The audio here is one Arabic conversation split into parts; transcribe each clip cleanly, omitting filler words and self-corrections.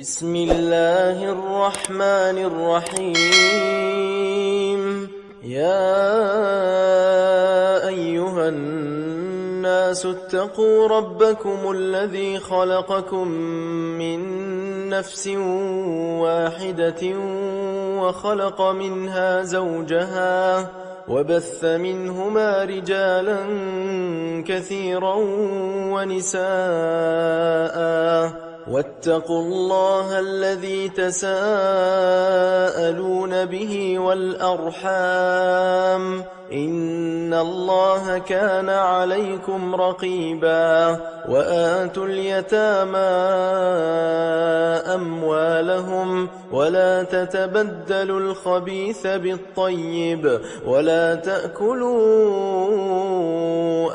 بسم الله الرحمن الرحيم. يا أيها الناس اتقوا ربكم الذي خلقكم من نفس واحدة وخلق منها زوجها وبث منهما رجالا كثيرا ونساء واتقوا الله الذي تساءلون به والأرحام إن الله كان عليكم رقيبا. وآتوا اليتامى أموالهم ولا تتبدلوا الخبيث بالطيب ولا تأكلوا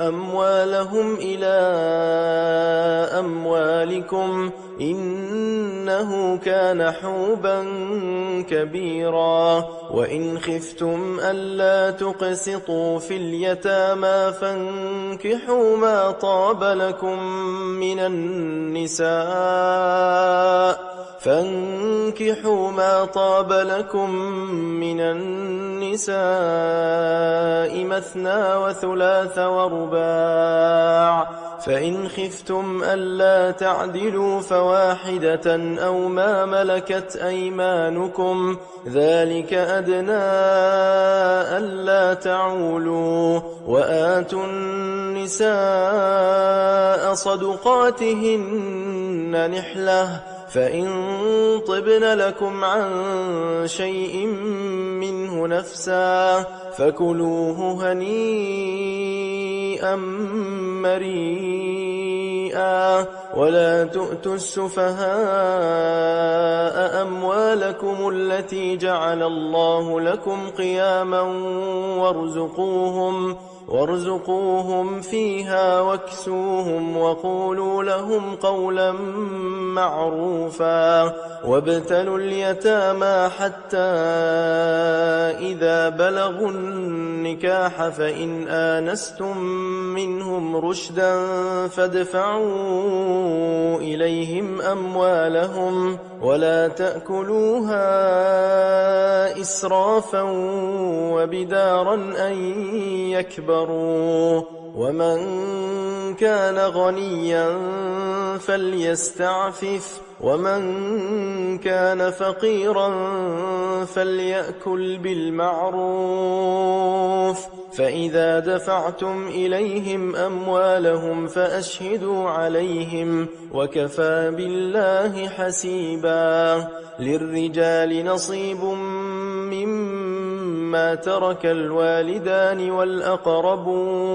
أموالهم إلى أموالكم إنه كان حوبا كبيرا. وإن خفتم ألا تقسطوا في اليتامى فانكحوا ما طاب لكم من النساء مثنى وثلاث ورباع، فإن خفتم ألا تعدلوا فواحدة أو ما ملكت أيمانكم ذلك أدنى ألا تعولوا. وآتوا النساء صدقاتهن نحلة، فإن طبن لكم عن شيء منه نفسا فكلوه هنيئا مريئا. ولا تؤتوا السفهاء أموالكم التي جعل الله لكم قياما وارزقوهم فيها واكسوهم وقولوا لهم قولا معروفا. وابتلوا اليتامى حتى إذا بلغوا النكاح فإن آنستم منهم رشدا فادفعوا إليهم أموالهم ولا تأكلوها إسرافا وبدارا أن يكبروا. ومن كان غنيا فليستعفف ومن كان فقيرا فليأكل بالمعروف. فإذا دفعتم إليهم أموالهم فأشهدوا عليهم وكفى بالله حسيبا. للرجال نصيب مما ترك الوالدان والأقربون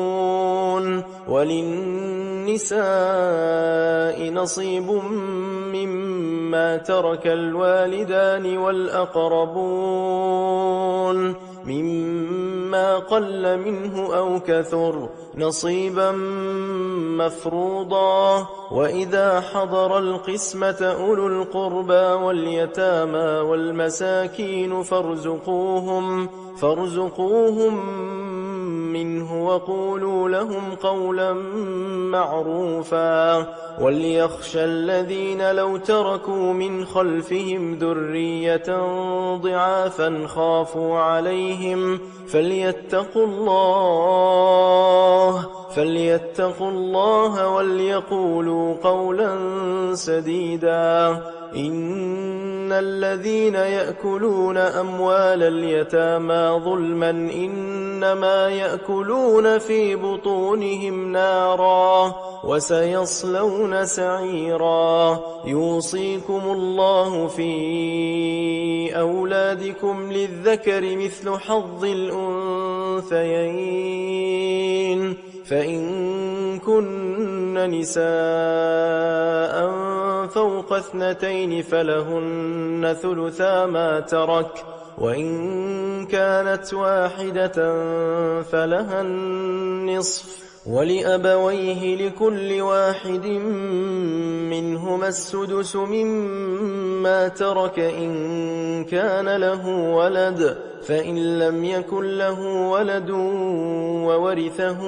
وللنساء نصيب مما ترك الوالدان والأقربون مما قل منه أو كثر نصيبا مفروضا. وإذا حضر القسمة أولو القربى واليتامى والمساكين فارزقوهم منه وقولوا لهم قولا معروفا. وليخشى الذين لو تركوا من خلفهم ذرية ضعافا خافوا عليهم فليتقوا الله وليقولوا قولا سديدا. إن الذين يأكلون أموال اليتامى ظلما إنما يأكلون في بطونهم نارا وسيصلون سعيرا. يوصيكم الله في أولادكم للذكر مثل حظ الأنثيين، فإن كن نساء فوق 2 فلهن ثلثا ما ترك، وإن كانت واحدة فلها النصف. ولأبويه لكل واحد منهما السدس مما ترك إن كان له ولد، فإن لم يكن له ولد وورثه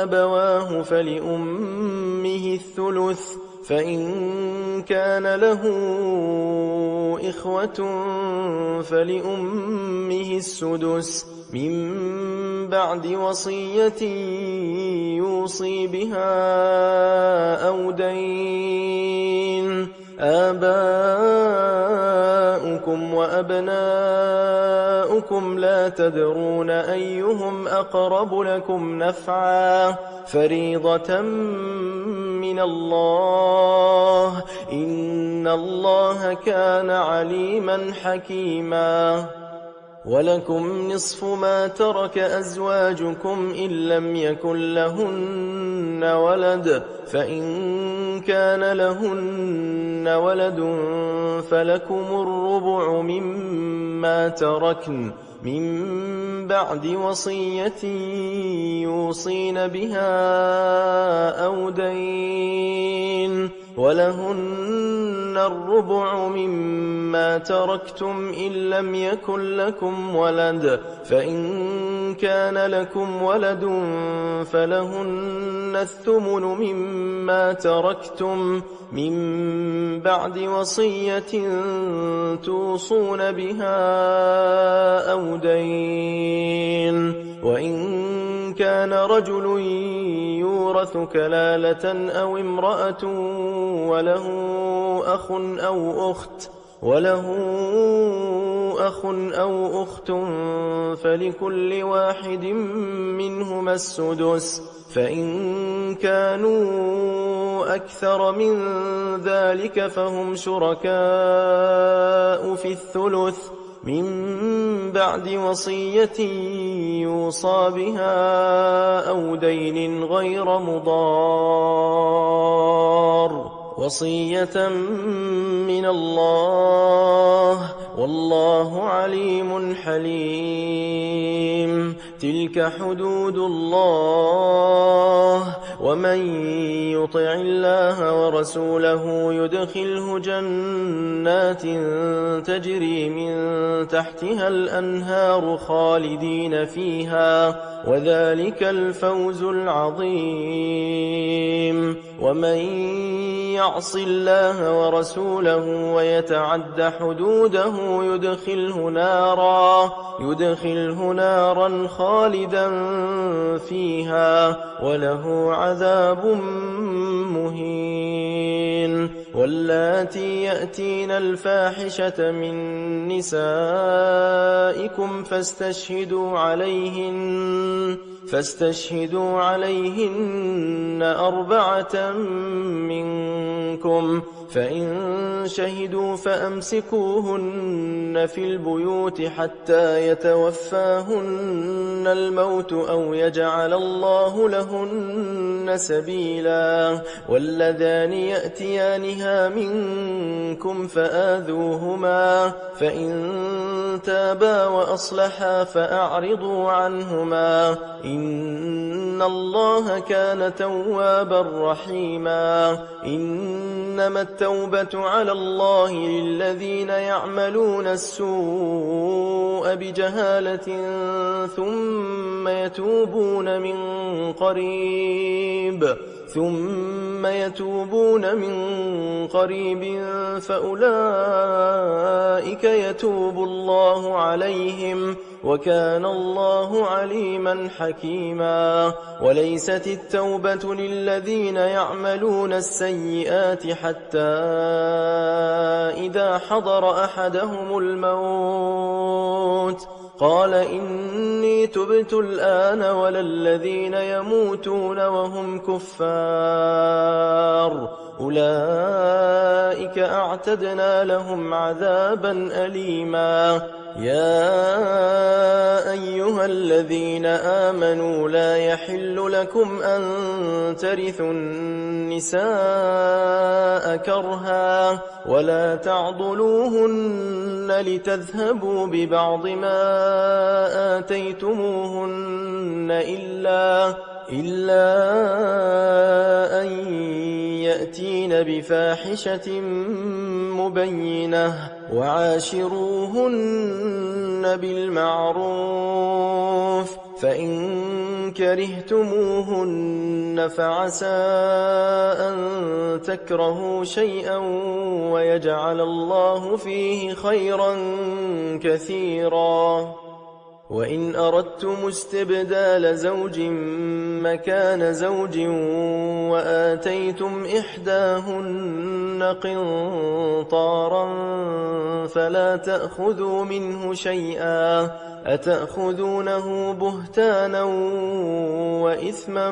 أبواه فلأمه الثلث، فإن كان له إخوة فلأمه السدس من بعد وصية يوصي بها أو دين. آباؤكم وأبناؤكم لا تدرون أيهم أقرب لكم نفعا فريضة من الله إن الله كان عليما حكيما. ولكم نصف ما ترك أزواجكم إن لم يكن لهن ولد فإن كان لهن ولد فلكم الربع مما تركن من بعد وصية يوصين بها أو دين. ولهن الربع مما تركتم إن لم يكن لكم ولد فإن كان لكم ولد فلهن الثمن مما تركتم من بعد وصية توصون بها أو دين. وإن كان رجل يورث كلالة أو امرأة وله أخ أو أخت فلكل واحد منهما السدس فإن كانوا أكثر من ذلك فهم شركاء في الثلث من بعد وصية يوصى بها أو دين غير مضار وصية من الله والله عليم حليم. تلك حدود الله ومن يطع الله ورسوله يدخله جنات تجري من تحتها الأنهار خالدين فيها وذلك الفوز العظيم. ومن يعص الله ورسوله ويتعد حدوده يدخله نارا خالدا فيها وله عذاب مهين. واللاتي يأتين الفاحشة من نسائكم فاستشهدوا عليهن 4 منكم فإن شهدوا فأمسكوهن في البيوت حتى يتوفاهن الموت أو يجعل الله لهن سبيلا. واللذان يأتيانها منكم فآذوهما فإن تابا وأصلحا فأعرضوا عنهما إن الله كان توابا رحيما. إنما التوبة على الله للذين يعملون السوء بجهالة ثم يتوبون من قريب فأولئك يتوب الله عليهم وكان الله عليما حكيما. وليست التوبة للذين يعملون السيئات حتى إذا حضر أحدهم الموت قال إني تبت الآن ولا الذين يموتون وهم كفار أولئك أعتدنا لهم عذابا أليما. يا أيها الذين آمنوا لا يحل لكم أن ترثوا النساء كرها ولا تعضلوهن لتذهبوا ببعض ما آتيتموهن إلا أن يأتين بفاحشة مبينة وعاشروهن بالمعروف فإن كرهتموهن فعسى أن تكرهوا شيئا ويجعل الله فيه خيرا كثيرا. وإن أردتم استبدال زوج مكان زوج وآتيتم إحداهن قنطارا فلا تأخذوا منه شيئا أتأخذونه بهتانا وإثما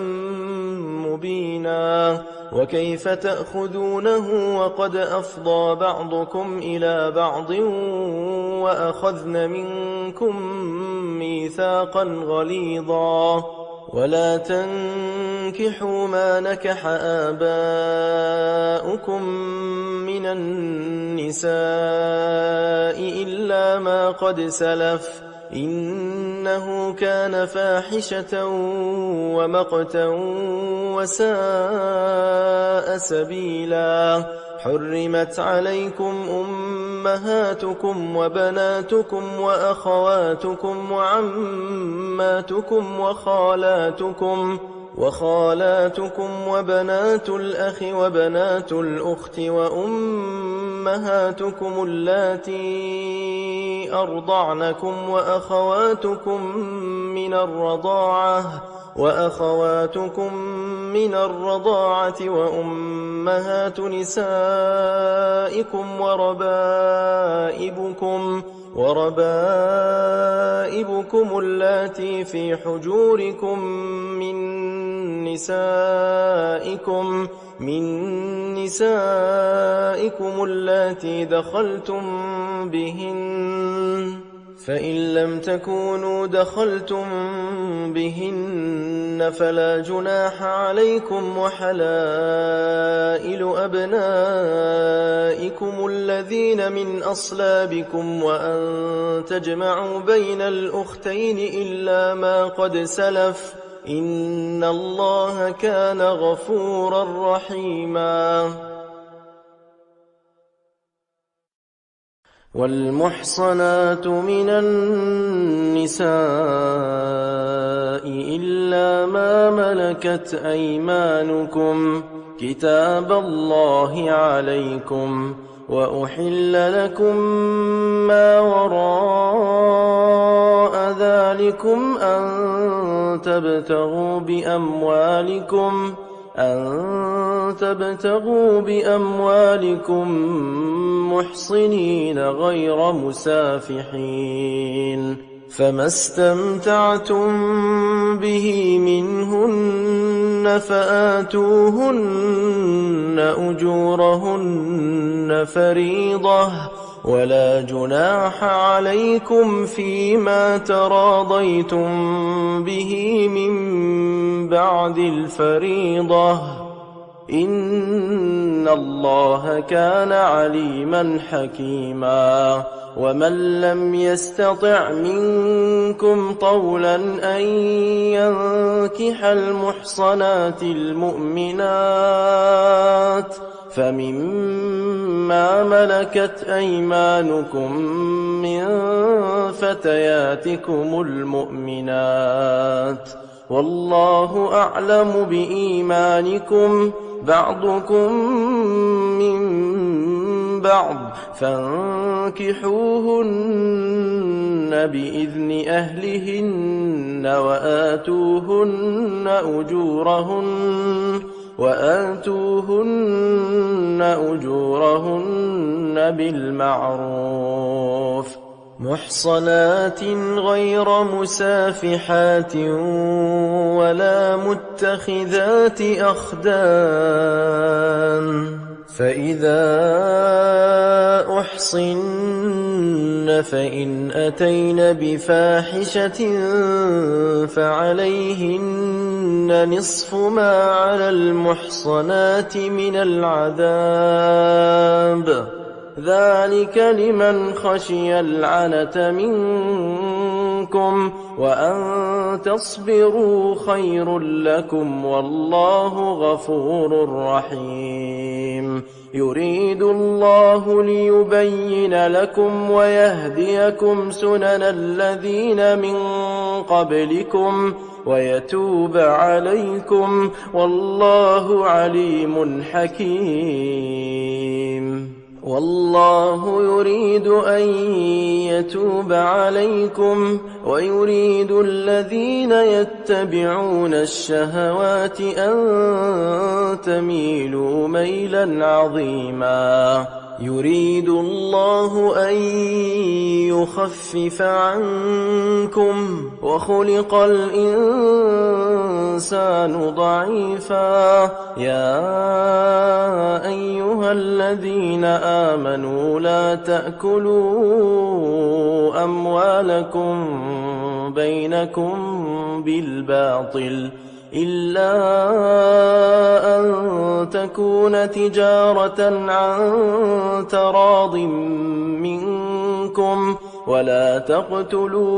مبينا. وكيف تأخذونه وقد أفضى بعضكم إلى بعض وأخذن منكم ميثاقا غليظا. ولا تنكحوا ما نكح آباؤكم من النساء إلا ما قد سلف إنه كان فاحشة ومقتا وساء سبيلا. حرمت عليكم أمهاتكم وبناتكم وأخواتكم وعماتكم وخالاتكم وبنات الأخ وبنات الأخت وأمهاتكم اللاتي أرضعنكم وأخواتكم من الرضاعة وأمهات نسائكم وربائبكم اللاتي في حجوركم من نسائكم اللاتي دخلتم بهن. فإن لم تكونوا دخلتم بهن فلا جناح عليكم وحلائل أبنائكم الذين من أصلابكم وأن تجمعوا بين الأختين إلا ما قد سلف إن الله كان غفورا رحيما. والمحصنات من النساء إلا ما ملكت أيمانكم كتاب الله عليكم وأحل لكم ما وراء ذلكم أن تبتغوا بأموالكم محصنين غير مسافحين. فما استمتعتم به منهن فآتوهن أجورهن فريضة ولا جناح عليكم فيما تراضيتم به من بعد الفريضة إن الله كان عليما حكيما. ومن لم يستطع منكم طولا أن ينكح المحصنات المؤمنات فمما ملكت أيمانكم من فتياتكم المؤمنات والله أعلم بإيمانكم بعضكم من بعض فانكحوهن بإذن أهلهن وآتوهن أجورهن بالمعروف محصنات غير مسافحات ولا متخذات أخدان. فإذا أحصن فإن أتين بفاحشة فعليهن نصف ما على المحصنات من العذاب ذلك لمن خشي العنة منكم وأن تصبروا خير لكم والله غفور رحيم. بهم. يريد الله ليبين لكم ويهديكم سنن الذين من قبلكم ويتوب عليكم، والله عليم حكيم. والله يريد أن يتوب عليكم ويريد الذين يتبعون الشهوات أن تميلوا ميلا عظيما. يريد الله أن يخفف عنكم وخلق الإنسان ضعيفا. يا أيها الذين آمنوا لا تأكلوا أموالكم بينكم بالباطل إلا أن تكون تجارة عن تراض منكم، ولا تقتلوا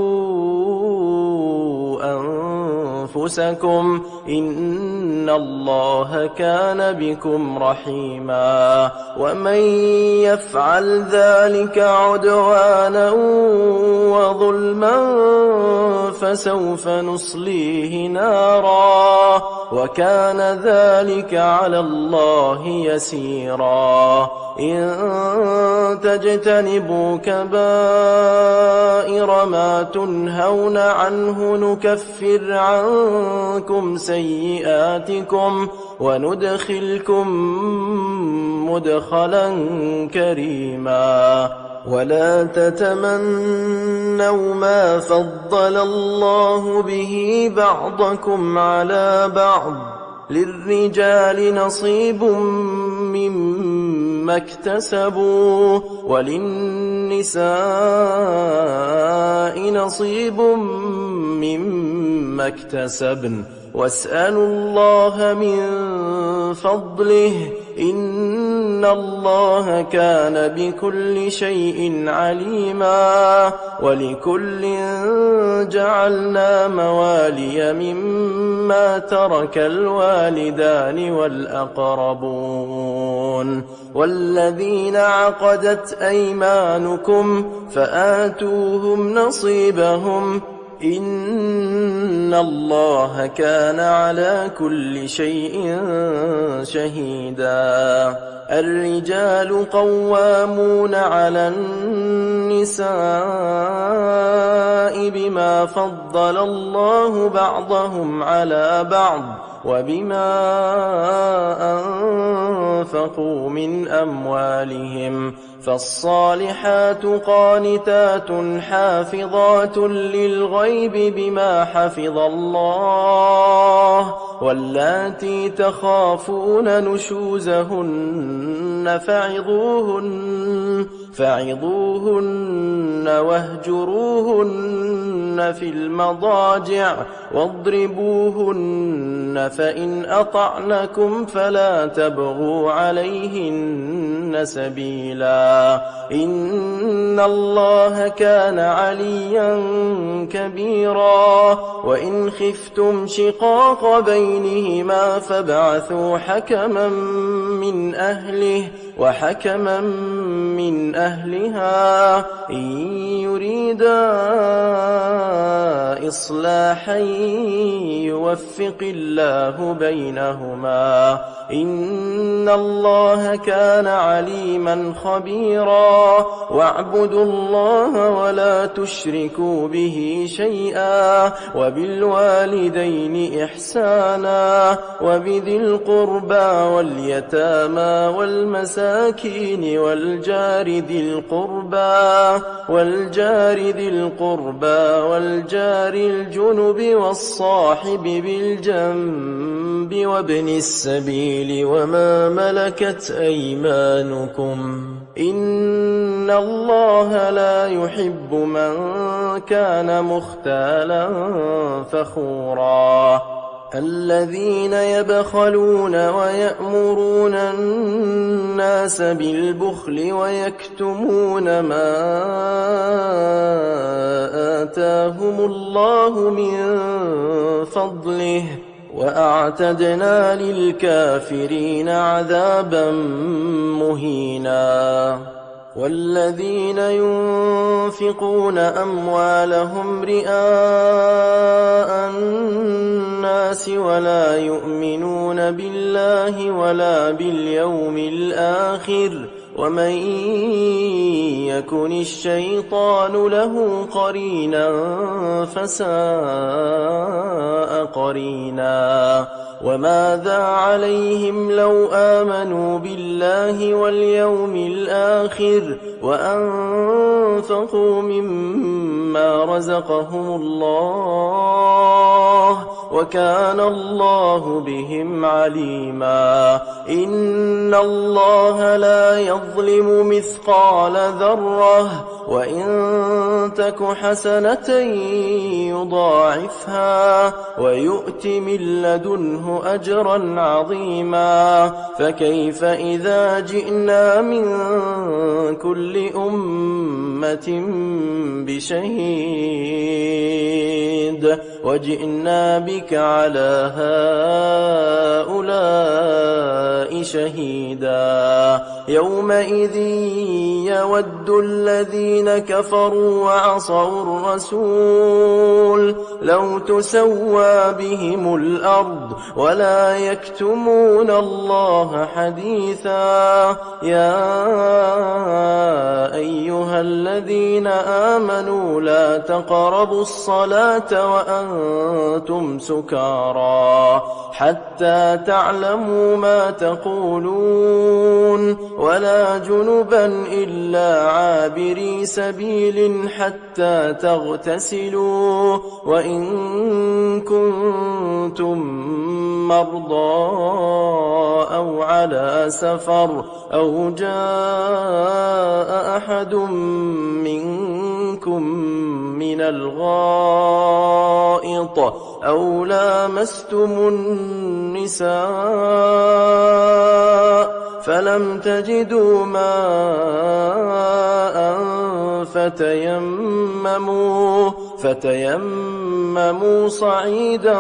أنفسكم إن الله كان بكم رحيما. ومن يفعل ذلك عدوانا وظلما فسوف نصليه نارا وكان ذلك على الله يسيرا. إن تجتنبوا كبائر ما تنهون عنه نكفر عنكم سيئاتكم وندخلكم مدخلا كريما. ولا تتمنوا ما فضل الله به بعضكم على بعض، للرجال نصيب مما اكتسبوا وللنساء نصيب مما اكتسبن، واسألوا الله من فضله إن الله كان بكل شيء عليما. ولكل جعلنا موالي مما ترك الوالدان والأقربون والذين عقدت أيمانكم فآتوهم نصيبهم إن الله كان على كل شيء شهيدا. الرجال قوامون على النساء بما فضل الله بعضهم على بعض وبما أنفقوا من أموالهم. فالصالحات قانتات حافظات للغيب بما حفظ الله، واللاتي تخافون نشوزهن فعظوهن واهجروهن في المضاجع واضربوهن، فإن أطعنكم فلا تبغوا عليهن سبيلا إن الله كان عليا كبيرا. وإن خفتم شقاق بينهما فابعثوا حكما من أهله وحكما من أهلها إن يريدا إصلاحا يوفق الله بينهما إن الله كان عليما خبيرا. واعبدوا الله ولا تشركوا به شيئا وبالوالدين إحسانا وبذي القربى واليتامى والمساكين والجار ذي القربى والجار الجنب والصاحب بالجنب وابن السبيل وما ملكت أيمانكم إن الله لا يحب من كان مختالا فخورا. الذين يبخلون ويأمرون الناس بالبخل ويكتمون ما آتاهم الله من فضله وأعتدنا للكافرين عذابا مهينا والذين ينفقون أموالهم رئاء الناس ولا يؤمنون بالله ولا باليوم الآخر ومن يكن الشيطان له قرينا فساء قرينا وماذا عليهم لو آمنوا بالله واليوم الآخر وأنفقوا مما رزقهم الله وكان الله بهم عليما إن الله لا يظلم مثقال ذرة وإن تك حسنة يضاعفها ويؤت من لدنه أجرا عظيما فكيف إذا جئنا من كل أمة بشهيد وجئنا بك على هؤلاء شهيدا يومئذ يود الذين كفروا وعصوا الرسول لو تسوى بهم الأرض ولا يكتمون الله حديثا يا أيها الذين آمنوا لا تقربوا الصلاة وأنتم سكارى حتى تعلموا ما تقولون ولا جنبا إلا عابري سبيل حتى تغتسلوا وإن كنتم مرضى أو على سفر أو جاء أحد منكم من الغائط أو لامستم النساء فلم تجدوا ماء فتيمموا صعيدا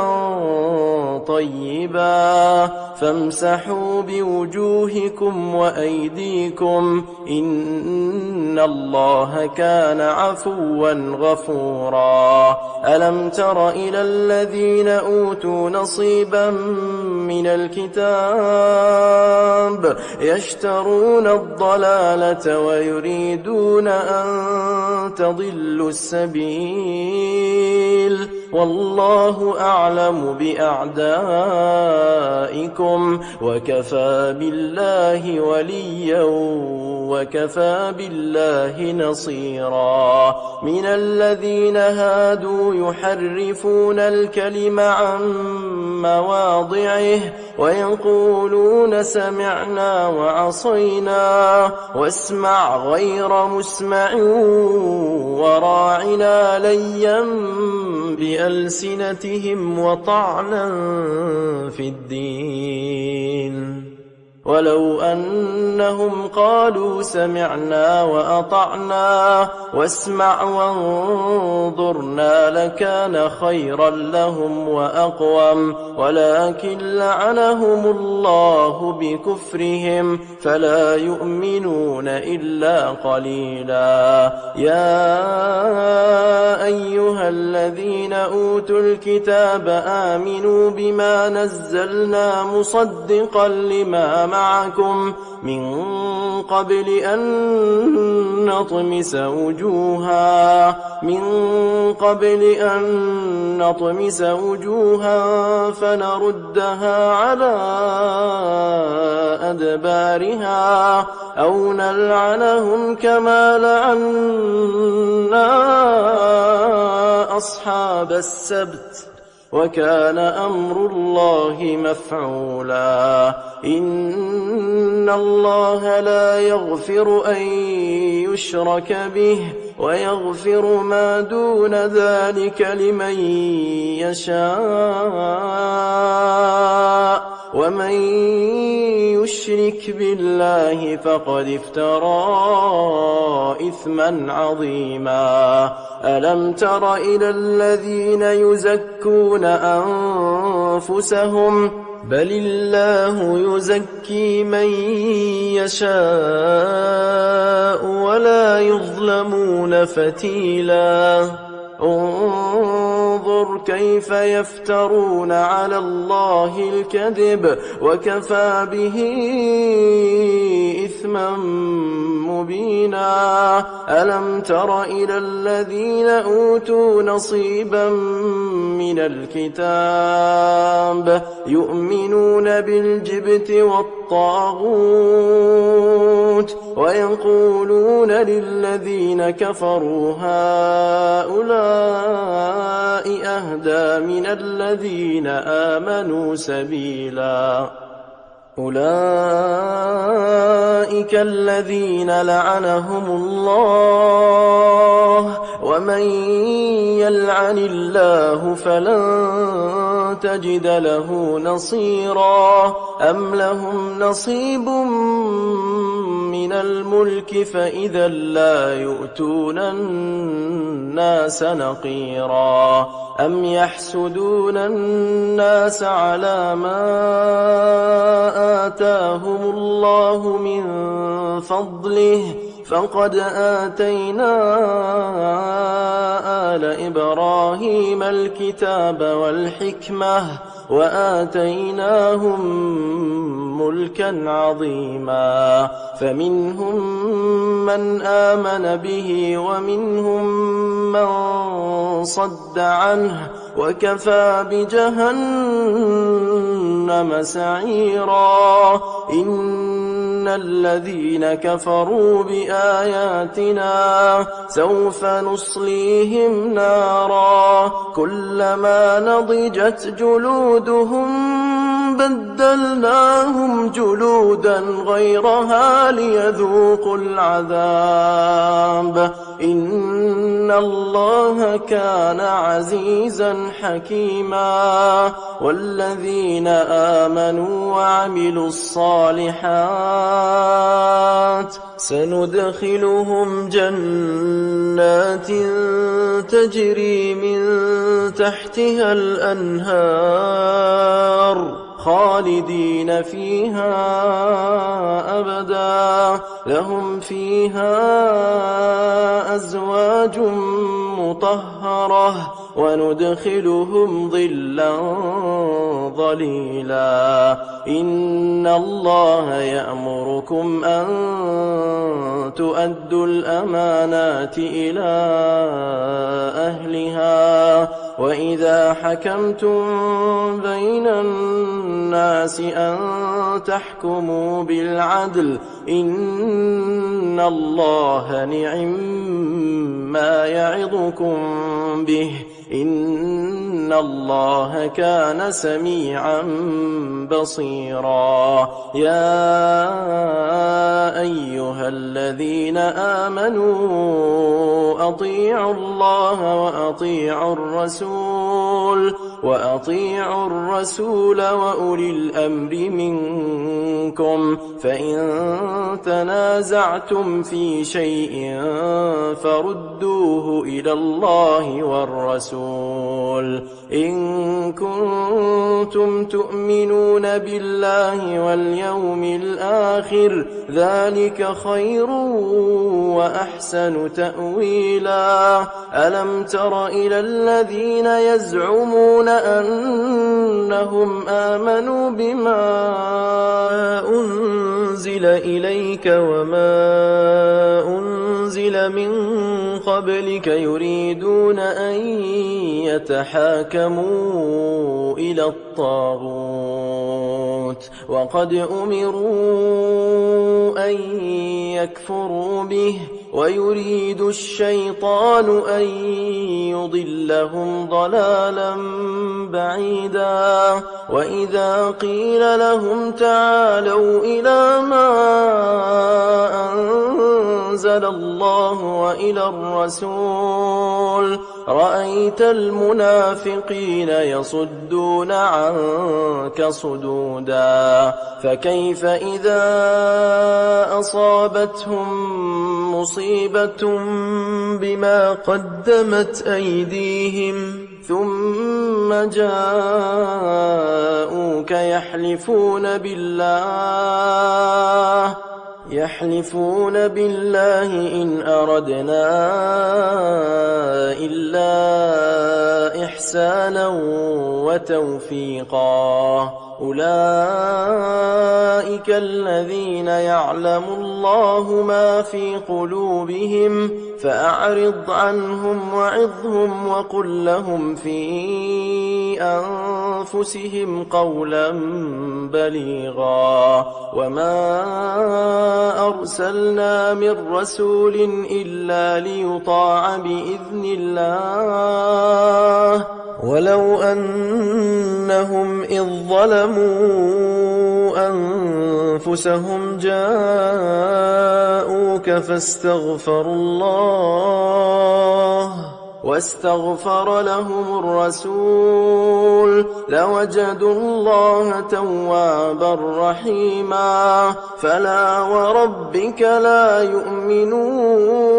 طيبا فامسحوا بوجوهكم وأيديكم إن الله كان عفوا غفورا ألم تر إلى الذين أوتوا نصيبا من الكتاب يشترون الضلالة ويريدون أن تضلوا السبيل والله أعلم بأعدائكم وكفى بالله وليا وكفى بالله نصيرا من الذين هادوا يحرفون الكلم عن مواضعه ويقولون سمعنا وعصينا واسمع غير مسمع وراعنا ليا بألسنتهم وطعنا في الدين ولو أنهم قالوا سمعنا وأطعنا واسمع وانظرنا لكان خيرا لهم وأقوم ولكن لعنهم الله بكفرهم فلا يؤمنون إلا قليلا يا أيها الذين أوتوا الكتاب آمنوا بما نزلنا مصدقا لما معكم من قبل أن نطمس وجوها فنردها على أدبارها أو نلعنهم كما لعنا أصحاب السبت وكان أمر الله مفعولا إن الله لا يغفر أن يشرك به ويغفر ما دون ذلك لمن يشاء ومن يشرك بالله فقد افترى إثما عظيما ألم تر إلى الذين يزكون أنفسهم بل الله يزكي من يشاء ولا يظلمون فتيلا انظر كيف يفترون على الله الكذب وكفى به إثما مبينا ألم تر إلى الذين أوتوا نصيبا من الكتاب يؤمنون بالجبت والطاغوت ويقولون للذين كفروا هؤلاء أهدى من الذين آمنوا سبيلا أولئك الذين لعنهم الله ومن يلعن الله فلن تجد له نصيرا أم لهم نصيب من الملك فإذا لا يؤتون الناس نقيرا أم يحسدون الناس على ما آتاهم الله من فضله فقد آتينا آل إبراهيم الكتاب والحكمة وآتيناهم ملكا عظيما فمنهم من آمن به ومنهم من صد عنه وكفى بجهنم سعيرا إن الذين كفروا بآياتنا سوف نصليهم نارا كلما نضجت جلودهم بدلناهم جلودا غيرها ليذوقوا العذاب إن الله كان عزيزا حكيما والذين آمنوا وعملوا الصالحات سندخلهم جنات تجري من تحتها الأنهار خالدين فيها أبدا لهم فيها أزواج مطهرة وندخلهم ظلا ظليلا إن الله يأمركم أن تؤدوا الأمانات إلى أهلها وإذا حكمتم بين الناس أن تحكموا بالعدل إن الله نعم ما يعظكم به إن الله كان سميعا بصيرا يا أيها الذين آمنوا أطيعوا الله وأطيعوا الرسول وأولي الأمر منكم فإن تنازعتم في شيء فردوه إلى الله والرسول إن كنتم تؤمنون بالله واليوم الآخر ذلك خير وأحسن تأويلا ألم تر إلى الذين يزعمون أنهم آمنوا بما أنزل إليك وما أنزل من قبلك يريدون أن يتحاكموا إلى الطاغوت وقد أمروا أن يكفروا به ويريد الشيطان أن يضلهم ضلالا بعيدا وإذا قيل لهم تعالوا إلى ما أنزل الله وإلى الرسول رأيت المنافقين يصدون عنك صدودا فكيف إذا أصابتهم مصيبة بما قدمت أيديهم ثم جاءوك يحلفون بالله إن أردنا إلا إحسانا وتوفيقا أولئك الذين يعلم الله ما في قلوبهم فأعرض عنهم وعظهم وقل لهم في أنفسهم قولا بليغا وما أرسلنا من رسول إلا ليطاع بإذن الله ولو أنهم إذ ظلموا أنفسهم جاءوك واستغفر لهم الرسول لوجدوا الله توابا رحيما فلا وربك لا يؤمنون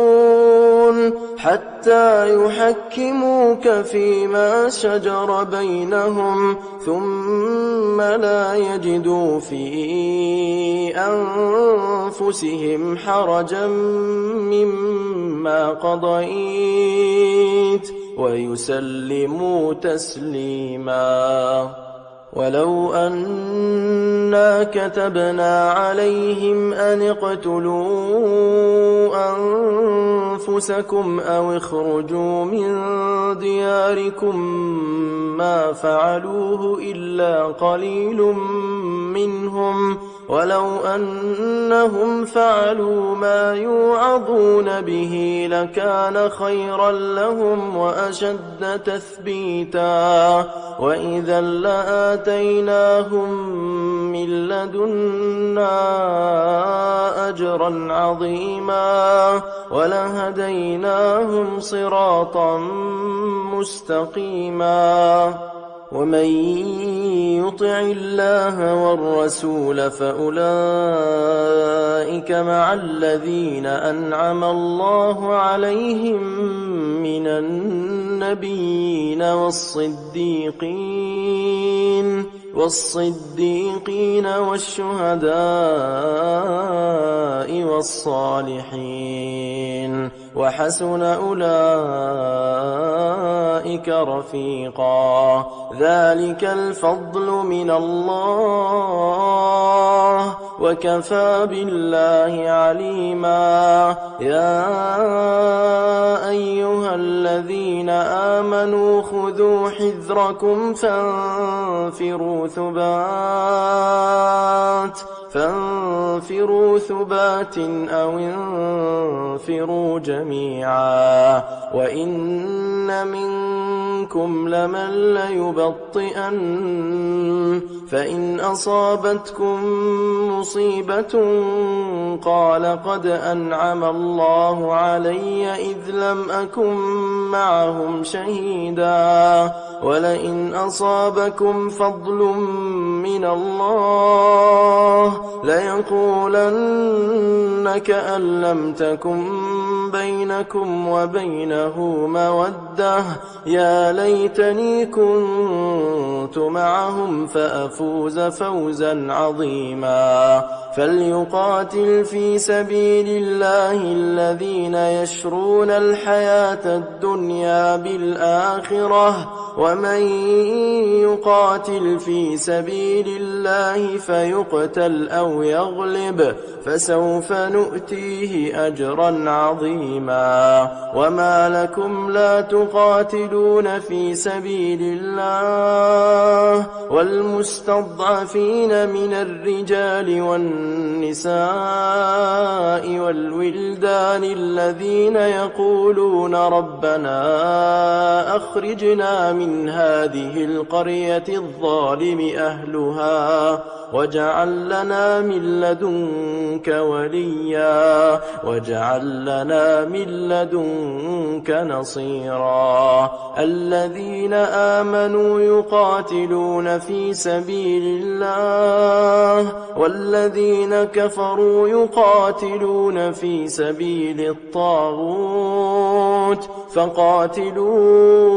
حتى يحكموك فيما شجر بينهم ثم لا يجدوا في أنفسهم حرجا مما قضيت ويسلموا تسليما ولو أنا كتبنا عليهم أن اقتلوا أنفسكم أو اخرجوا من دياركم ما فعلوه إلا قليل منهم ولو أنهم فعلوا ما يوعظون به لكان خيرا لهم وأشد تثبيتا وإذا لآتيناهم من لدنا أجرا عظيما ولهديناهم صراطا مستقيما ومن يطع الله والرسول فأولئك مع الذين أنعم الله عليهم من النبيين والصديقين والشهداء والصالحين وحسن أولئك رفيقا ذلك الفضل من الله وكفى بالله عليما يا أيها الذين آمنوا خذوا حذركم فانفروا ثبات أو انفروا جميعا وإن منكم لمن ليبطئن فإن أصابتكم مصيبة قال قد أنعم الله علي إذ لم أكن معهم شهيدا ولئن أصابكم فضل من الله ليقولن كأن لم تكن بينكم وبينه مودة يا ليتني كنت معهم فأفوز فوزا عظيما فليقاتل في سبيل الله الذين يشرون الحياة الدنيا بالآخرة ومن يقاتل في سبيل الله فيقتل أو يغلب فسوف نؤتيه أجرا عظيما وما لكم لا تقاتلون في سبيل الله والمستضعفين من الرجال والنساء والولدان الذين يقولون ربنا أخرجنا من هذه القرية الظالم أهلها أهلها واجعل لنا من لدنك وليا واجعل لنا من لدنك نصيرا الذين آمنوا يقاتلون في سبيل الله والذين كفروا يقاتلون في سبيل الطاغوت فقاتلوا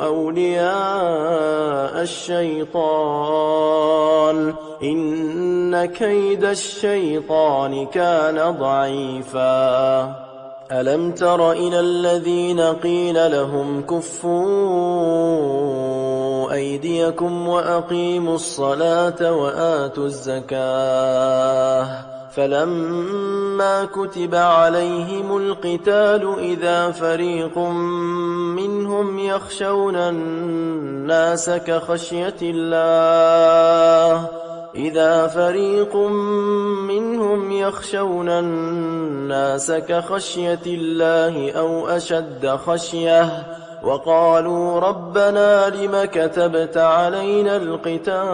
أولياء الشيطان إن كيد الشيطان كان ضعيفا ألم تر إلى الذين قيل لهم كفوا أيديكم وأقيموا الصلاة وآتوا الزكاة فلما كتب عليهم القتال إذا فريق منهم يخشون الناس كخشية الله أو أشد خشية وقالوا ربنا لم كتبت علينا القتال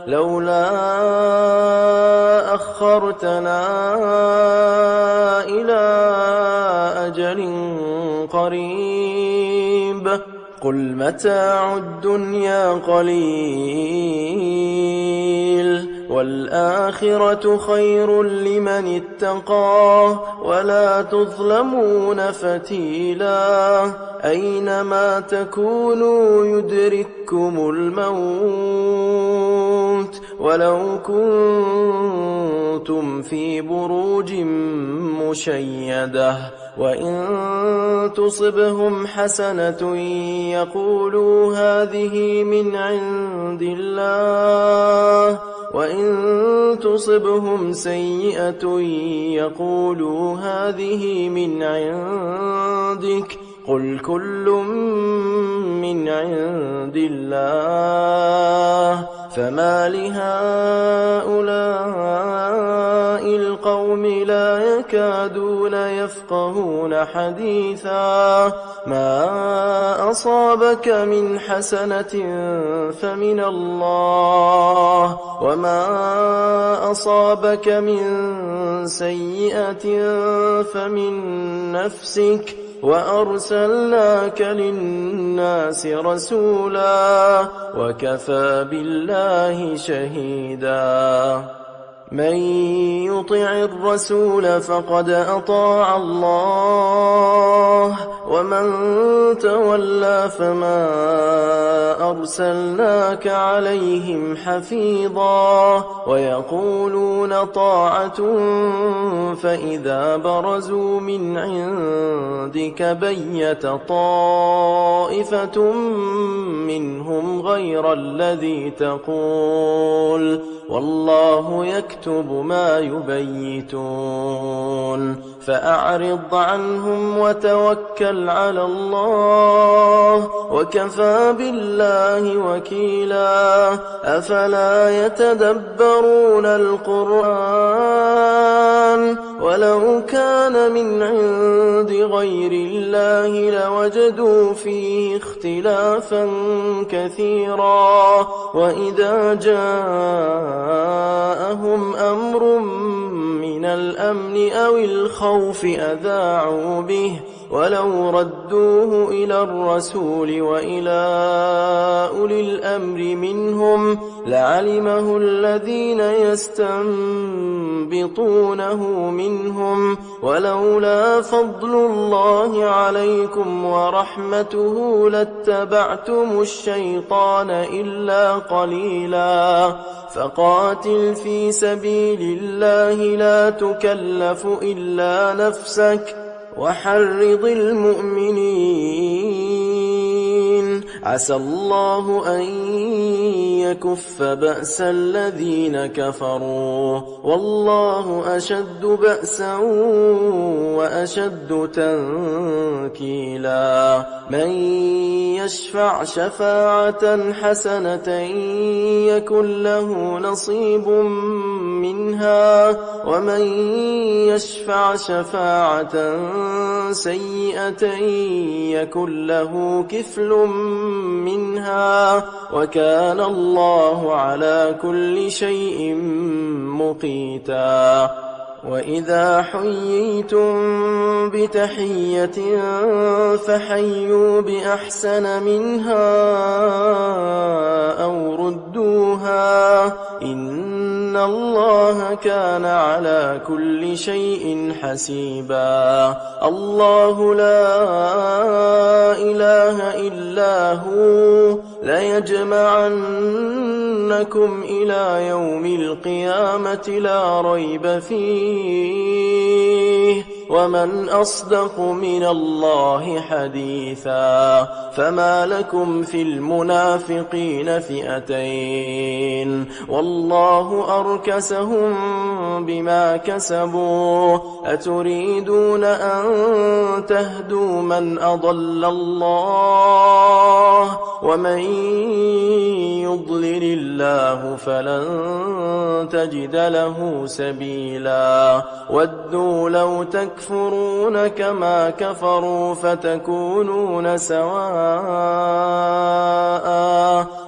لولا أخرتنا إلى أجل قريب قل متاع الدنيا قليل والآخرة خير لمن اتقى ولا تظلمون فتيلا أينما تكونوا يدرككم الموت ولو كنتم في بروج مشيدة وإن تصبهم حسنة يقولوا هذه من عند الله وإن تصبهم سيئة يقولوا هذه من عندك قل كل من عند الله فما لهؤلاء القوم لا يكادون يفقهون حديثا ما أصابك من حسنة فمن الله وما أصابك من سيئة فمن نفسك وأرسلناك للناس رسولا وكفى بالله شهيدا من يطع الرسول فقد أطاع الله ومن تولى فما أرسلناك عليهم حفيظا ويقولون طاعة فإذا برزوا من عندك بيت طائفة منهم غير الذي تقول والله يكتب ما يبيتون فأعرض عنهم وتوكل على الله وكفى بالله وكيلا أفلا يتدبرون القرآن ولو كان من عند غير الله لوجدوا فيه اختلافا كثيرا وإذا جاءهم أمر من الأمن أو الخوف أذاعوا به ولو ردوه إلى الرسول وإلى أولي الأمر منهم لعلمه الذين يستنبطونه منهم ولولا فضل الله عليكم ورحمته لاتبعتم الشيطان إلا قليلا فقاتل في سبيل الله لا تكلف إلا نفسك وحرض المؤمنين عسى الله أن يكف بأس الذين كفروا والله أشد بأسا وأشد تنكيلا من يشفع شفاعة حسنة يكن له نصيب منها ومن يشفع شفاعة سيئة يكن له كفل منها وكان الله على كل شيء مقيتا وإذا حييتم بتحية فحيوا بأحسن منها أو ردوها إن الله كان على كل شيء حسيبا الله لا إله إلا هو ليجمعنكم إلى يوم القيامة لا ريب فيه ومن أصدق من الله حديثا فما لكم في المنافقين فئتين والله أركسهم بما كسبوا أتريدون أن تهدوا من أضل الله ومن يضلل الله فلن تجد له سبيلا ودوا لو تكفرون كما كفروا فتكونون سواء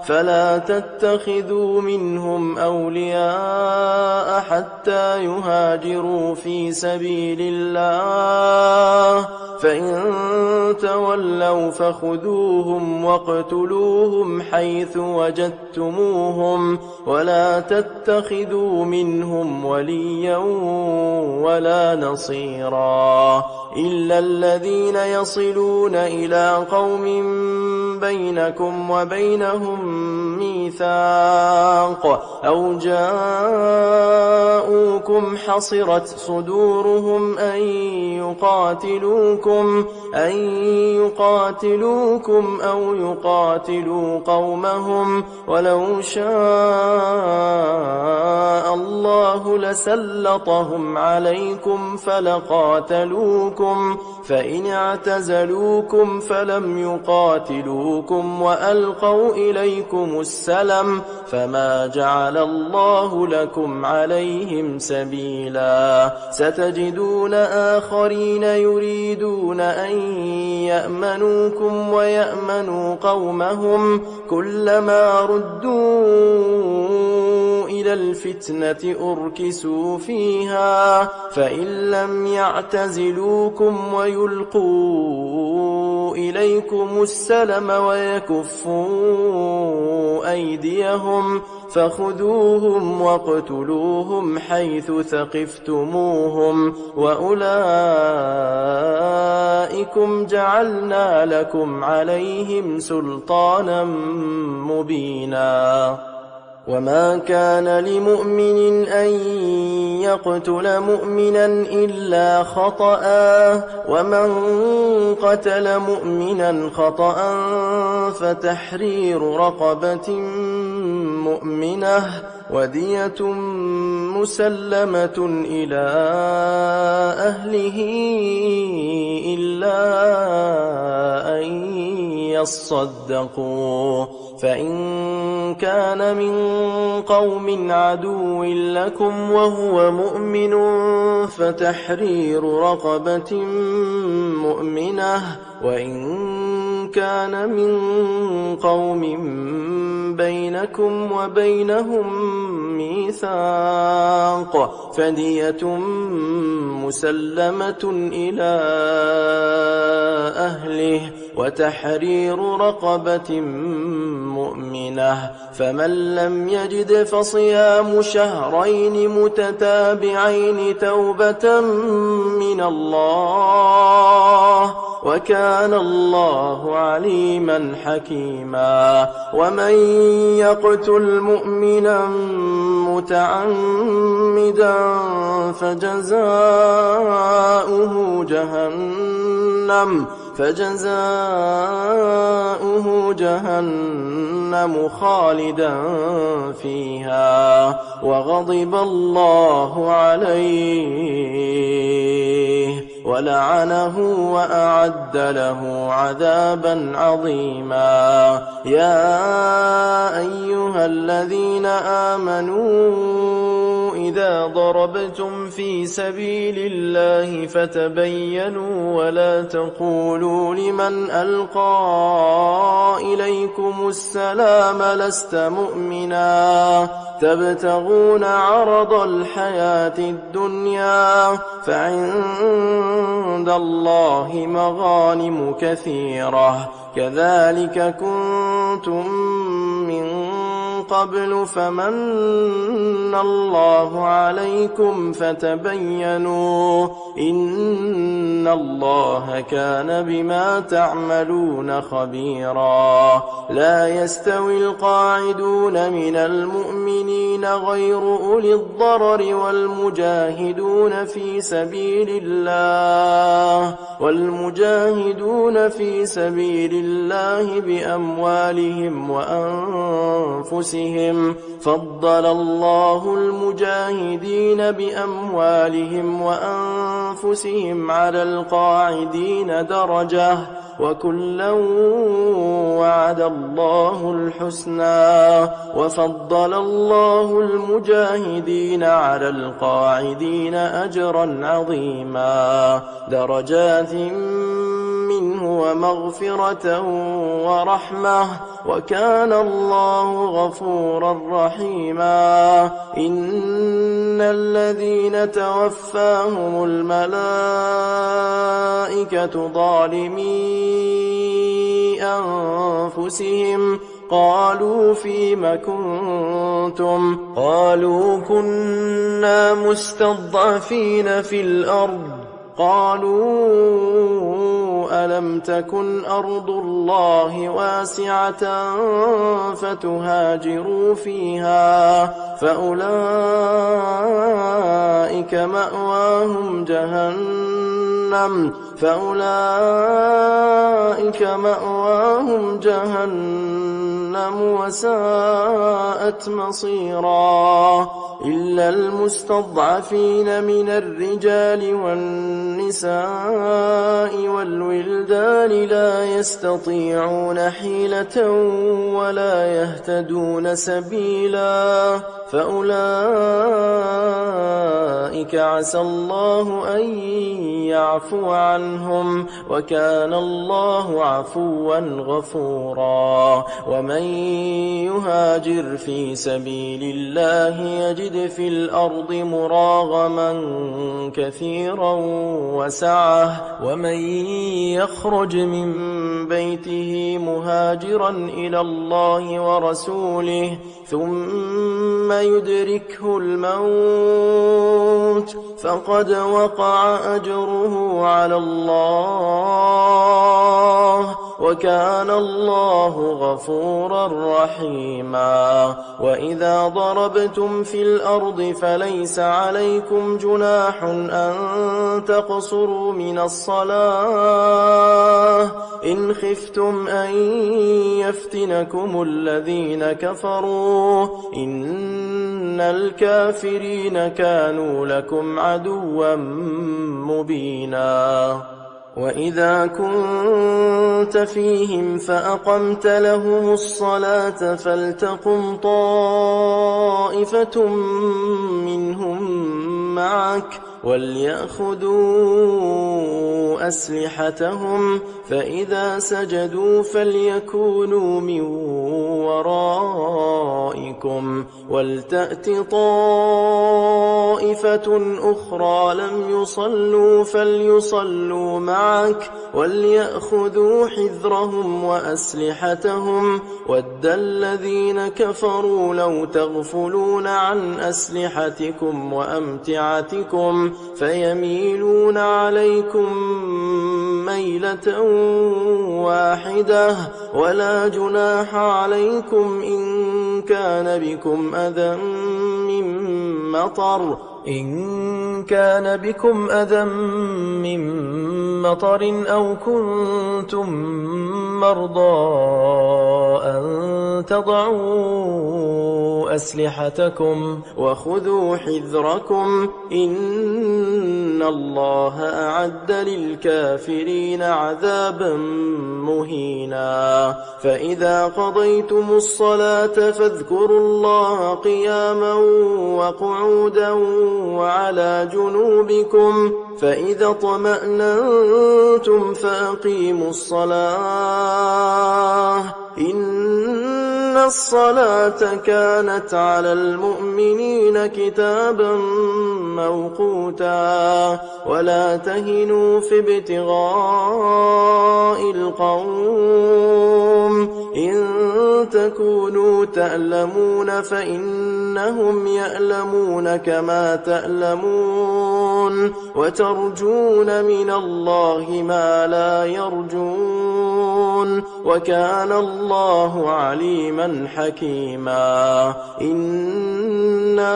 فلا تتخذوا منهم أولياء حتى يهاجروا في سبيل الله فإن تولوا فخذوهم واقتلوهم حيث وجدتموهم ولا تتخذوا منهم وليا ولا نصيرا إلا الذين يصلون إلى قوم بينكم وبينهم ميثاق أو جاءوكم حصرت صدورهم أن يقاتلوكم أو يقاتلوا قومهم ولو شاء الله لسلطهم عليكم فلقاتلوكم فإن اعتزلوكم فلم يقاتلوكم وألقوا إليكم السلم فما جعل الله لكم عليهم سبيلا ستجدون آخرين يريدون أن يأمنوكم ويأمنوا قومهم كلما ردوا إلى الفتنة أركسوا فيها فإن لم يعتزلوكم ويلقوا إليكم السلم ويكفوا أيديهم فخذوهم واقتلوهم حيث ثقفتموهم وأولئكم جعلنا لكم عليهم سلطانا مبينا وما كان لمؤمن أن يقتل مؤمنا إلا خطأ ومن قتل مؤمنا خطأ فتحرير رقبة مؤمنة ودية مسلمة إلى أهله إلا أن يصدقوا فإن كان من قوم عدو لكم وهو مؤمن فتحرير رقبة مؤمنة وإن كان من قوم بينكم وبينهم ميثاق فدية مسلمة إلى أهله وتحرير رقبة مؤمنة فمن لم يجد فصيام شهرين متتابعين توبة من الله وكان الله عليما حكيما ومن يقتل مؤمنا متعمدا فجزاؤه فجزاؤه جهنم خالدا فيها وغضب الله عليه ولعنه وأعد له عذابا عظيما. يا أيها الذين آمنوا إذا ضربتم في سبيل الله فتبينوا ولا تقولوا لمن ألقى إليكم السلام لست مؤمنا تبتغون عرض الحياة الدنيا فعند الله مغانم كثيرة كذلك كنتم من قبل فمن الله عليكم فتبينوا إن الله كان بما تعملون خبيرا. لا يستوي القاعدون من المؤمنين غير أولي الضرر والمجاهدون في سبيل الله بأموالهم وأنفسهم فضل الله المجاهدين بأموالهم وأنفسهم على القاعدين درجة وكلا وعد الله الحسنى وفضل الله المجاهدين على القاعدين أجرا عظيما درجات منه ومغفرة ورحمة وكان الله غفورا رحيما. إن الذين توفاهم الملائكة ظالمي أنفسهم قالوا فيم كنتم قالوا كنا مستضعفين في الأرض قالوا ألم تكن أرض الله واسعة فتهاجروا فيها فأولئك مأواهم جهنم وساءت مصيرا. إلا المستضعفين من الرجال والنساء والولدان لا يستطيعون حيلة ولا يهتدون سبيلا فأولئك عسى الله أن يعفو عنهم وكان الله عفوا غفورا. ومن يهاجر في سبيل الله يجد في الأرض مراغما كثيرا وسعة ومن يخرج من بيته مهاجرا إلى الله ورسوله ثم يدركه الموت فقد وقع أجره على الله وكان الله غفورا رحيما. وإذا ضربتم في الأرض فليس عليكم جناح أن تقصروا من الصلاة إن خفتم أن يفتنكم الذين كفروا إن الكافرين كانوا لكم عدوا مبينا. وإذا كنت فيهم فأقمت لهم الصلاة فلتقم طائفة منهم معك وليأخذوا أسلحتهم فإذا سجدوا فليكونوا من ورائكم ولتأت طائفة أخرى لم يصلوا فليصلوا معك وليأخذوا حذرهم وأسلحتهم ود الذين كفروا لو تغفلون عن أسلحتكم وأمتعتكم فيميلون عليكم ميلة واحدة ولا جناح عليكم إن كان بكم أذى من مطر إن كان بكم أذى من مطر أو كنتم مرضى أن تضعوا أسلحتكم وخذوا حذركم إن الله أعد للكافرين عذابا مهينا فإذا قضيتم الصلاة فاذكروا الله قياما وقعودا وعلى جنوبكم فإذا اطمأننتم فأقيموا الصلاة إن الصلاة كانت على المؤمنين كتابا موقوتا ولا تهنوا في ابتغاء القوم إن تكونوا تألمون فإنهم يألمون كما تألمون وترجون من الله ما لا يرجون وكان الله عليما حكيما إنا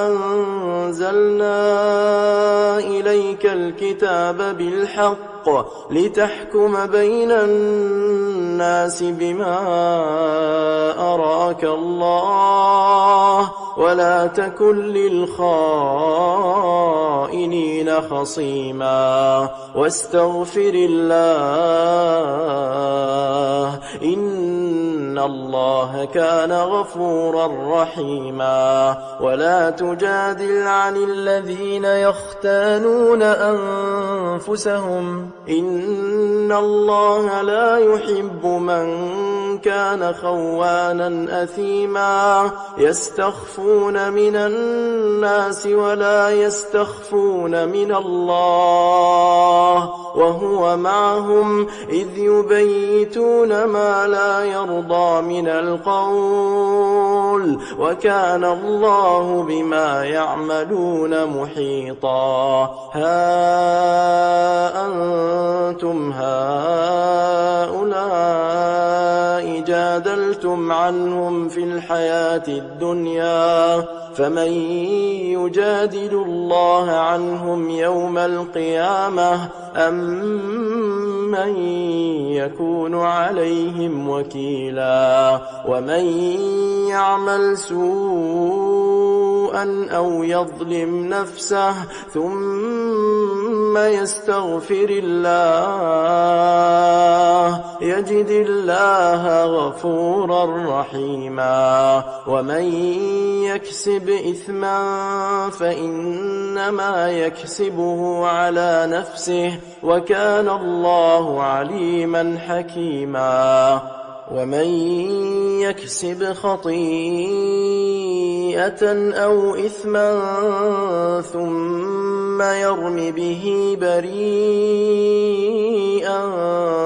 أنزلنا إليك الكتاب بالحق لتحكم بين الناس بما أراك الله ولا تكن للخائنين خصيما واستغفر الله إن الله كان غفورا رحيما ولا تجادل عن الذين يختانون أنفسهم إن الله لا يحب من كان خوانا أثيما يستخفون من الناس ولا يستخفون من الله وهو معهم إذ يبيتون ما لا يرضى من القول وكان الله بما يعملون محيطا ها أنتم هؤلاء جادلتم عنهم في الحياة الدنيا فمن يجادل الله عنهم يوم القيامة أم من يكون عليهم وكيلا ومن يعمل سوءا أو يظلم نفسه ثم يستغفر الله يجد الله غفورا رحيما ومن يكسب إثما فإنما يكسبه على نفسه وكان الله عليما حكيما ومن يكسب خطيئة أو إثما ثم يرم به بريئا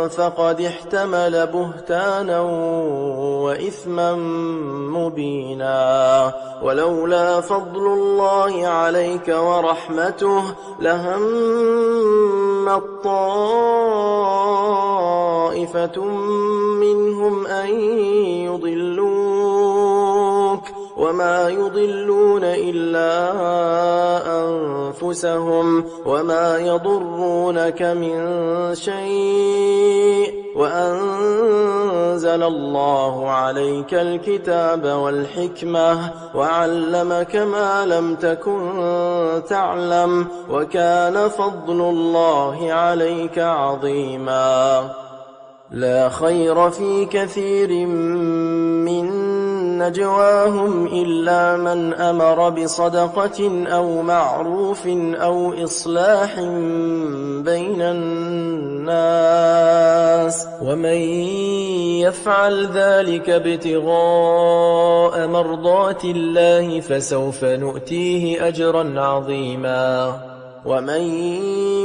فقد احتمل بهتانا وإثما مبينا ولولا فضل الله عليك ورحمته لهمت طائفة منهم أن يضلوك وما يضلون إلا أنفسهم وما يضرونك من شيء وأنزل الله عليك الكتاب والحكمة وعلمك ما لم تكن تعلم وكان فضل الله عليك عظيما لا خير في كثير من نجواهم إلا من أمر بصدقة أو معروف أو إصلاح بين الناس ومن يفعل ذلك ابتغاء مرضات الله فسوف نؤتيه أجرا عظيما ومن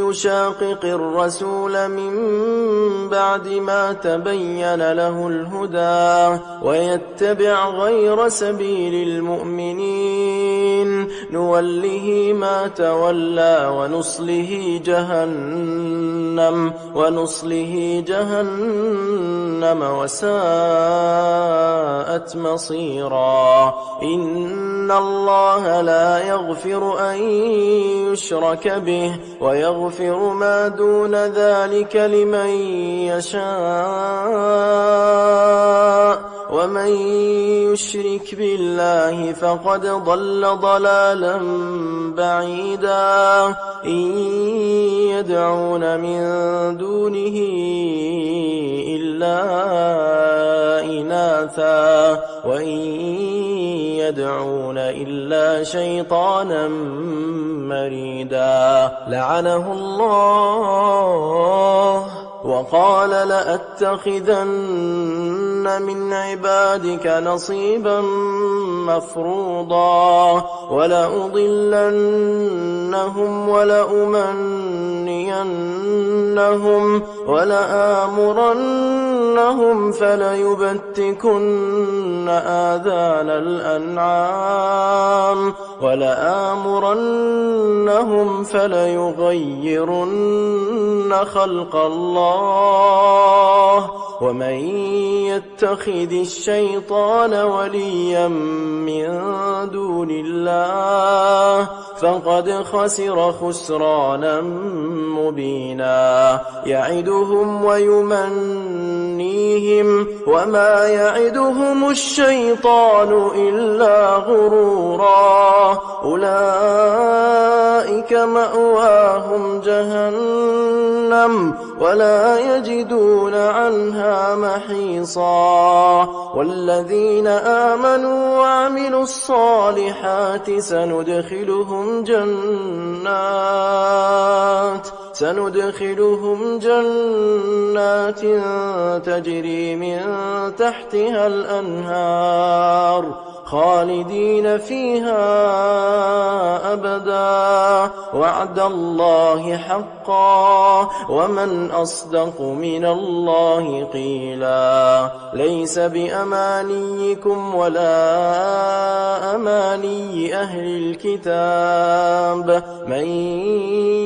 يشاقق الرسول من بعد ما تبين له الهدى ويتبع غير سبيل المؤمنين نوله ما تولى ونصله جهنم وساءت مصيرا. إن الله لا يغفر أن يشرك به ويغفر ما دون ذلك لمن يشاء ومن يشرك بالله فقد ضل ضلالا بعيدا. إن يدعون من دونه إلا إناثا وإن يدعون إلا شيطانا مريدا لعنه الله وقال لأتخذن من عبادك نصيبا مفروضا ولأضلنهم ولأمنينهم ولآمرنهم فليبتكن آذان الأنعام ولآمرنهم فليغيرن خلق الله. ومن يتخذ الشيطان وليا من دون الله فقد خسر خسرانا مبينا. يعدهم ويمنيهم وما يعدهم الشيطان إلا غرورا. أولئك مأواهم جهنم ولا يجدون عنها محيصا. والذين آمنوا وعملوا الصالحات سندخلهم جنات تجري من تحتها الأنهار خالدين فيها أبدا وعد الله حقا ومن أصدق من الله قيلا. ليس بأمانيكم ولا أماني أهل الكتاب من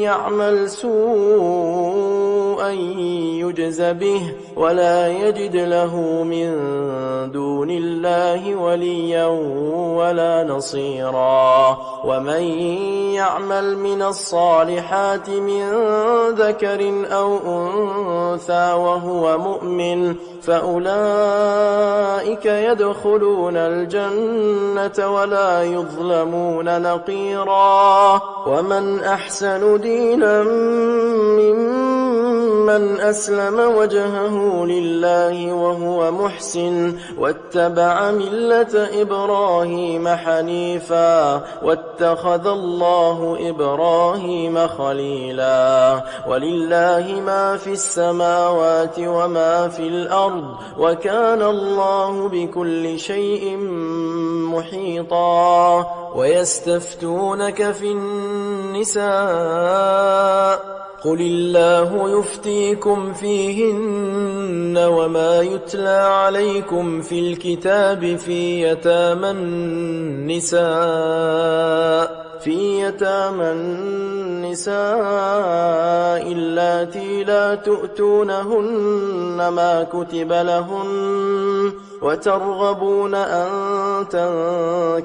يعمل سوءا يجز به ولا يجد له من دون الله وليا ولا نصيرا. ومن يعمل من الصالحات من ذكر أو أنثى وهو مؤمن فأولئك يدخلون الجنة ولا يظلمون نقيرا. ومن أحسن دينا ممن أسلم وجهه لله وهو محسن واتبع ملة إبراهيم حنيفا واتخذ الله إبراهيم خليلا. ولله ما في السماوات وما في الأرض وكان الله بكل شيء محيطا. ويستفتونك في النساء قل الله يفتيكم فيهن وما يتلى عليكم في الكتاب في يتامى النساء اللاتي لا تؤتونهن ما كتب لهن وترغبون أن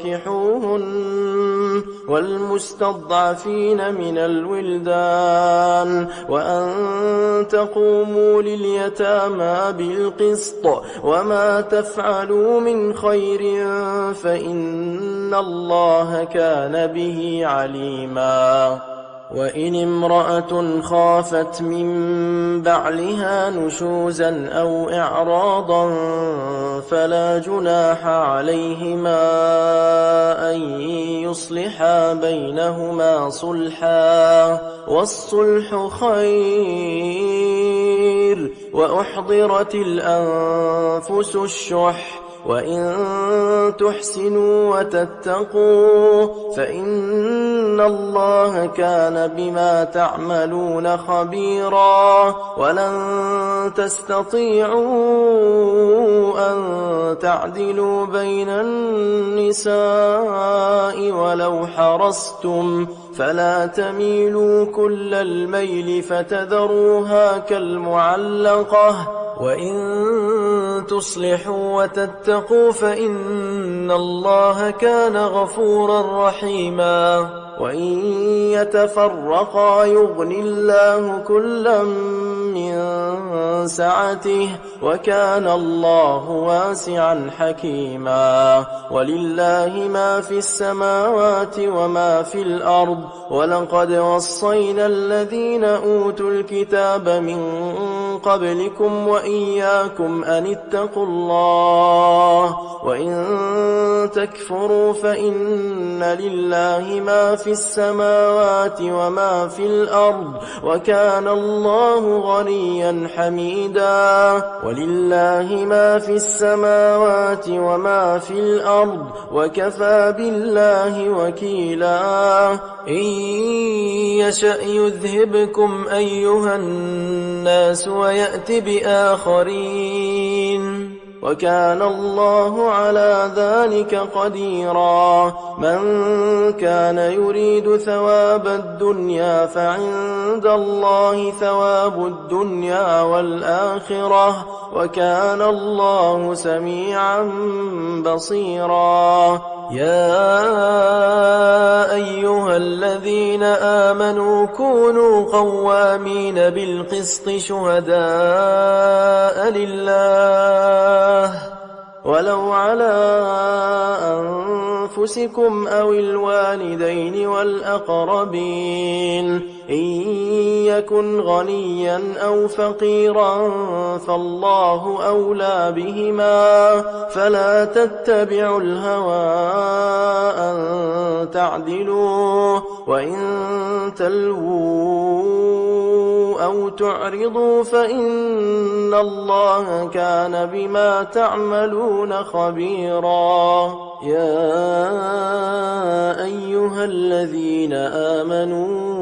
تنكحوهن والمستضعفين من الولدان وأن تقوموا لليتامى بالقسط وما تفعلوا من خير فإن الله كان به عليما. وإن امرأة خافت من بعلها نشوزا أو إعراضا فلا جناح عليهما أن يصلحا بينهما صلحا والصلح خير. وأحضرت الأنفس الشح وإن تحسنوا وتتقوا فإن الله كان بما تعملون خبيرا. ولن تستطيعوا أن تعدلوا بين النساء ولو حرصتم فلا تميلوا كل الميل فتذروها كالمعلقة. وإن تصلحوا وتتقوا فإن الله كان غفورا رحيما. وإن يتفرقا يغن الله كلا من سعته وكان الله واسعا حكيما. ولله ما في السماوات وما في الأرض ولقد وصينا الذين أوتوا الكتاب من قبلكم وإياكم أن اتقوا الله. وإن تكفروا فإن لله ما في السماوات وما في الأرض وكان الله غنيا حميدا. ولله ما في السماوات وما في الأرض وكفى بالله وكيلا. إن يشأ يذهبكم أيها الناس ويأت بآخرين وكان الله على ذلك قديرا. من كان يريد ثواب الدنيا فعند الله ثواب الدنيا والآخرة وكان الله سميعا بصيرا. يا أيها الذين آمنوا كونوا قوامين بالقسط شهداء لله ولو على أنفسكم أو الوالدين والأقربين إن يكن غنيا أو فقيرا فالله أولى بهما فلا تتبعوا الهوى أن تعدلوا. وإن تلووا أو تعرضوا فإن الله كان بما تعملون خبيرا. يا أيها الذين آمنوا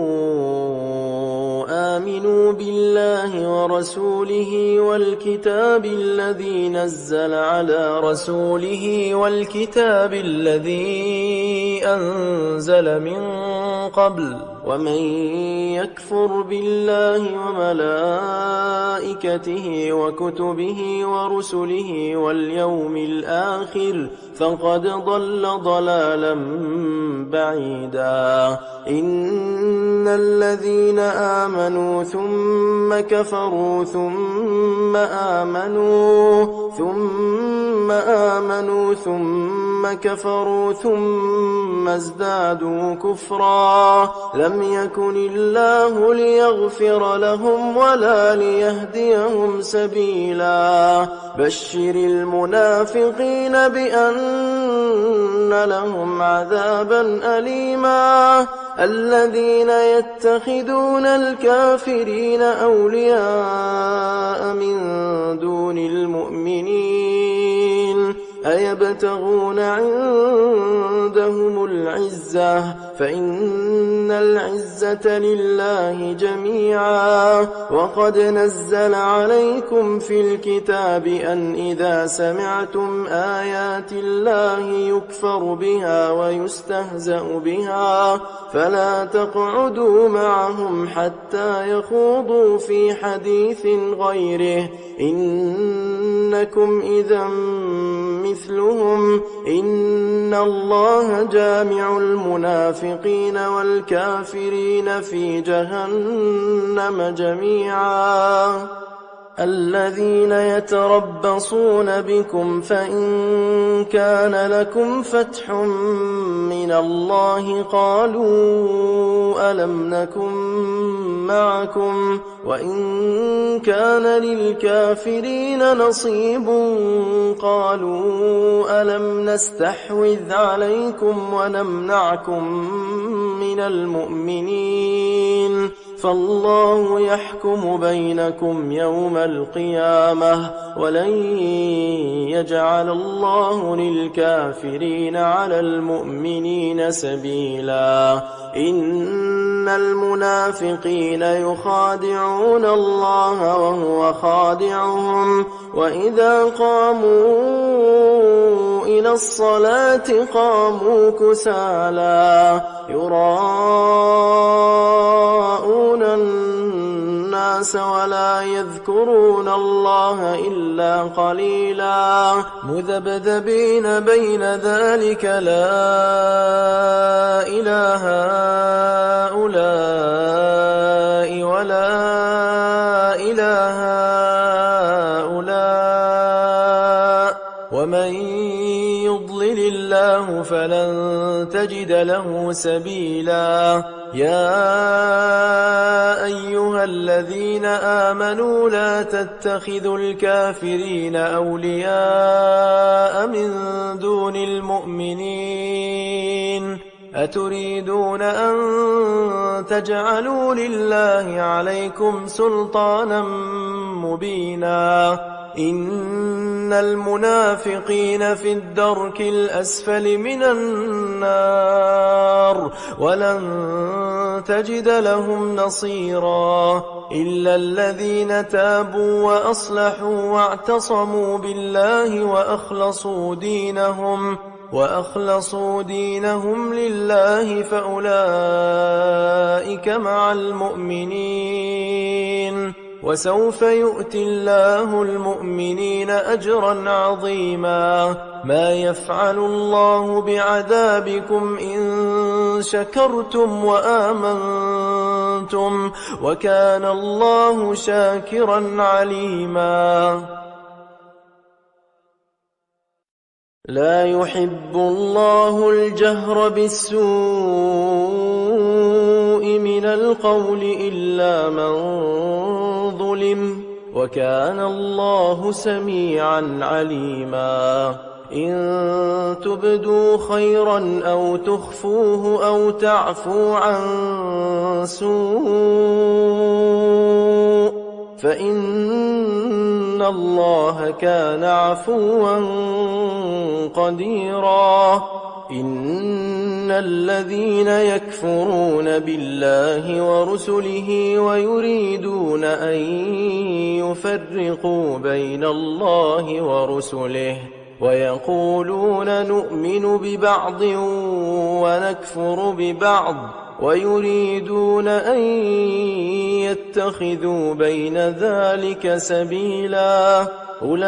بالله ورسوله والكتاب الذي نزل على رسوله والكتاب الذي أنزل من قبل ومن يكفر بالله وملائكته وكتبه ورسله واليوم الآخر فقد ضل ضلالا بعيدا. إن الذين آمنوا ثم كفروا ثم آمنوا ثم كفروا ثم ازدادوا كفرا لم يكن الله ليغفر لهم ولا ليهديهم سبيلا. بشر المنافقين بأن لهم عذابا أليما. الذين يتخذون الكافرين أولياء من دون المؤمنين أيبتغون عندهم العزة فإن العزة لله جميعا. وقد نزل عليكم في الكتاب أن إذا سمعتم آيات الله يكفر بها ويستهزأ بها فلا تقعدوا معهم حتى يخوضوا في حديث غيره إنكم إذا مثلهم. إن الله جامع المنافقين والكافرين في جهنم جميعا. الذين يتربصون بكم فإن كان لكم فتح من الله قالوا ألم نكن معكم وإن كان للكافرين نصيب قالوا ألم نستحوذ عليكم ونمنعكم من المؤمنين فالله يحكم بينكم يوم القيامة ولن يجعل الله للكافرين على المؤمنين سبيلا إن المنافقين يخادعون الله وهو خادعهم وإذا قاموا إلى الصلاة قاموا كسالى يراءون الناس ولا يذكرون الله إلا قليلا مذبذبين بين ذلك لا إله هؤلاء ولا إله هؤلاء ومن يضلل الله فلن تجد له سبيلا يا أيها الذين آمنوا لا تتخذوا الكافرين أولياء من دون المؤمنين أتريدون أن تجعلوا لله عليكم سلطانا مبينا إن المنافقين في الدرك الأسفل من النار ولن تجد لهم نصيرا إلا الذين تابوا وأصلحوا واعتصموا بالله وأخلصوا دينهم لله فأولئك مع المؤمنين وسوف يؤتي الله المؤمنين أجرا عظيما ما يفعل الله بعذابكم إن شكرتم وآمنتم وكان الله شاكرا عليما لا يحب الله الجهر بالسوء من القول إلا من ظلم وكان الله سميعا عليما إن تبدوا خيرا أو تخفوه أو تعفوا عن سوء فإن الله كان عفوا قديرا إن الذين يكفرون بالله ورسله ويريدون أن يفرقوا بين الله ورسله ويقولون نؤمن ببعض ونكفر ببعض ويريدون أن يتخذوا بين ذلك سبيلا أولئك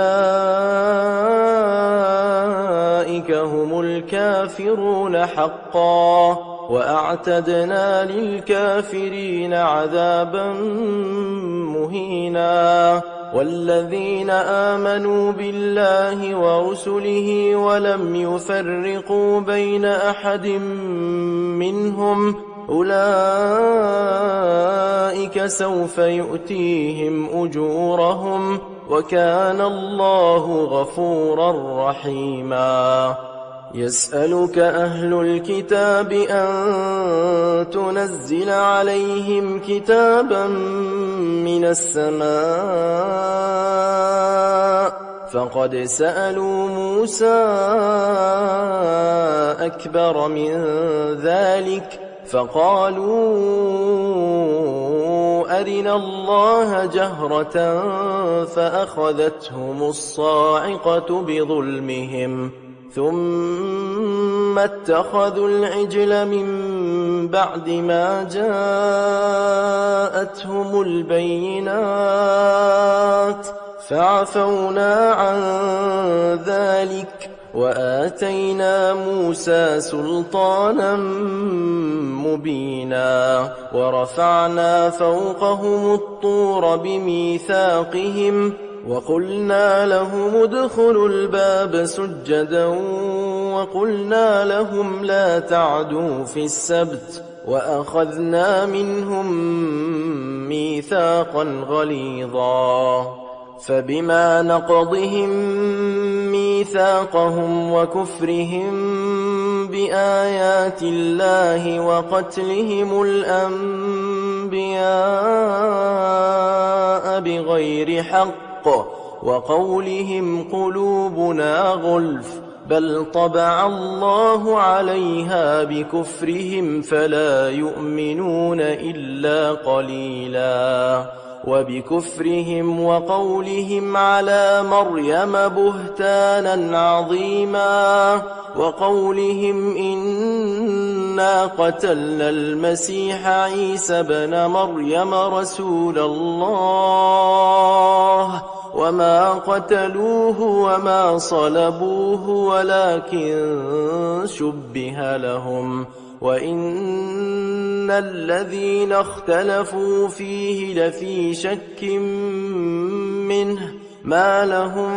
هم الكافرون حقا وأعتدنا للكافرين عذابا مهينا والذين آمنوا بالله ورسله ولم يفرقوا بين أحد منهم أولئك سوف يؤتيهم أجورهم وكان الله غفورا رحيما يسألك أهل الكتاب أن تنزل عليهم كتابا من السماء فقد سألوا موسى أكبر من ذلك فقالوا أرنا الله جهرة فأخذتهم الصاعقة بظلمهم ثم اتخذوا العجل من بعد ما جاءتهم البينات فعفونا عن ذلك وآتينا موسى سلطانا مبينا ورفعنا فوقهم الطور بميثاقهم وقلنا لهم ادخلوا الباب سجدا وقلنا لهم لا تعدوا في السبت وأخذنا منهم ميثاقا غليظا فبما نقضهم ميثاقهم وكفرهم بآيات الله وقتلهم الأنبياء الأنبياء بغير حق وقولهم قلوبنا غلف بل طبع الله عليها بكفرهم فلا يؤمنون إلا قليلا وبكفرهم وقولهم على مريم بهتانا عظيما وقولهم إنا قتلنا المسيح عيسى بن مريم رسول الله وما قتلوه وما صلبوه ولكن شبه لهم وإن الذين اختلفوا فيه لفي شك منه ما لهم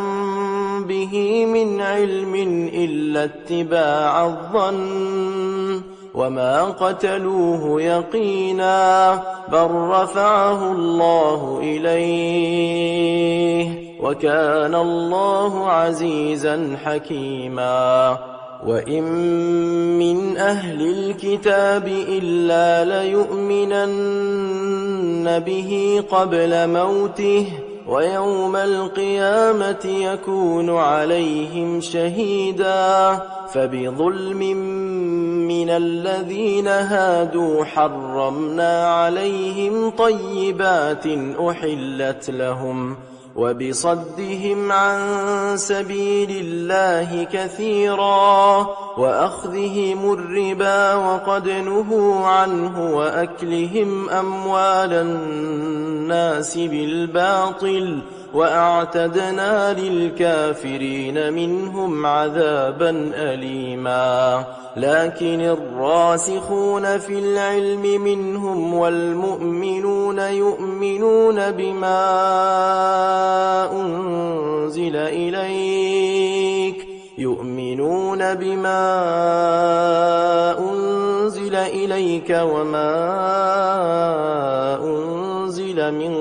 به من علم إلا اتباع الظن وما قتلوه يقينا بل رفعه الله إليه وكان الله عزيزا حكيما وإن من أهل الكتاب إلا ليؤمنن به قبل موته ويوم القيامة يكون عليهم شهيدا فبظلم من الذين هادوا حرمنا عليهم طيبات أحلت لهم وبصدهم عن سبيل الله كثيرا وأخذهم الربا وقد نهوا عنه وأكلهم أموال الناس بالباطل وأعتدنا للكافرين منهم عذابا أليما لكن الراسخون في العلم منهم والمؤمنون يؤمنون بما أنزل إليك وما أنزل من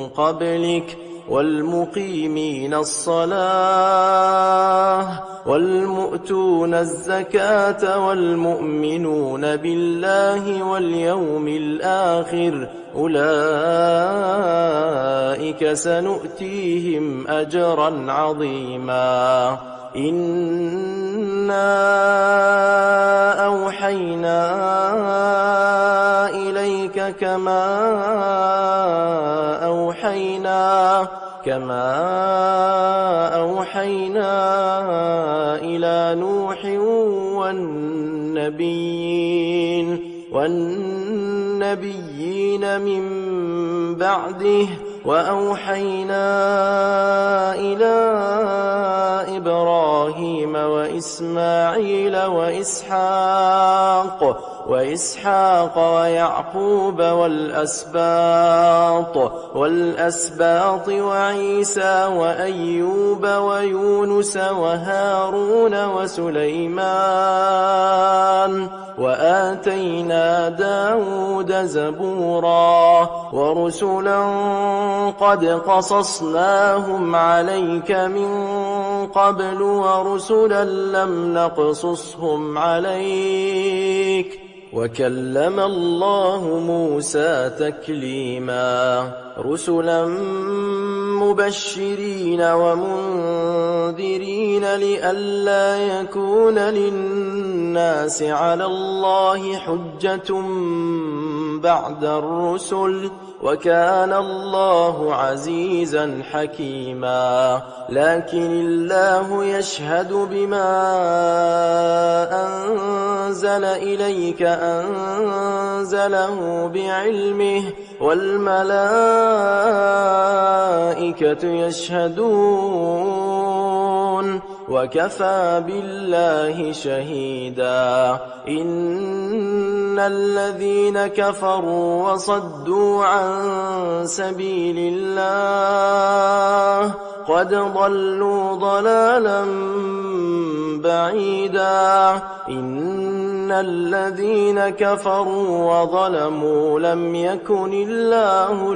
قبلك والمقيمين الصلاة والمؤتون الزكاة والمؤمنون بالله واليوم الآخر أولئك سنؤتيهم أجرا عظيما إنا أوحينا إليك كما أوحينا إلى نوح والنبيين من بعده وأوحينا إلى إبراهيم وإسماعيل وإسحاق ويعقوب والأسباط وعيسى وأيوب ويونس وهارون وسليمان وآتينا داود زبورا ورسلا قد قصصناهم عليك من قبل ورسلا لم نقصصهم عليك وكلم الله موسى تكليما رسلا مبشرين ومنذرين لئلا يكون للناس على الله حجة بعد الرسل وكان الله عزيزا حكيما لكن الله يشهد بما أنزل إليك أنزله بعلمه والملائكة يشهدون وكفى بالله شهيدا إن الذين كفروا وصدوا عن سبيل الله قد ضلوا ضلالا بعيدا إن الذين كفروا وظلموا لم يكن الله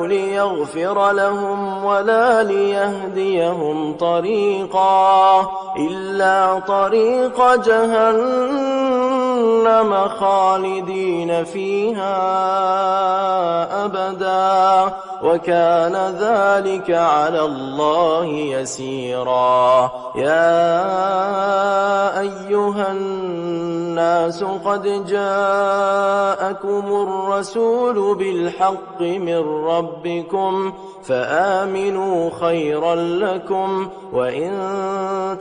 ليغفر لهم ولا ليهديهم طريقا إلا طريق جهنم جهنم خالدين فيها أبدا وكان ذلك على الله يسيرا. يا أيها الناس قد جاءكم الرسول بالحق من ربكم فآمنوا خيرا لكم وإن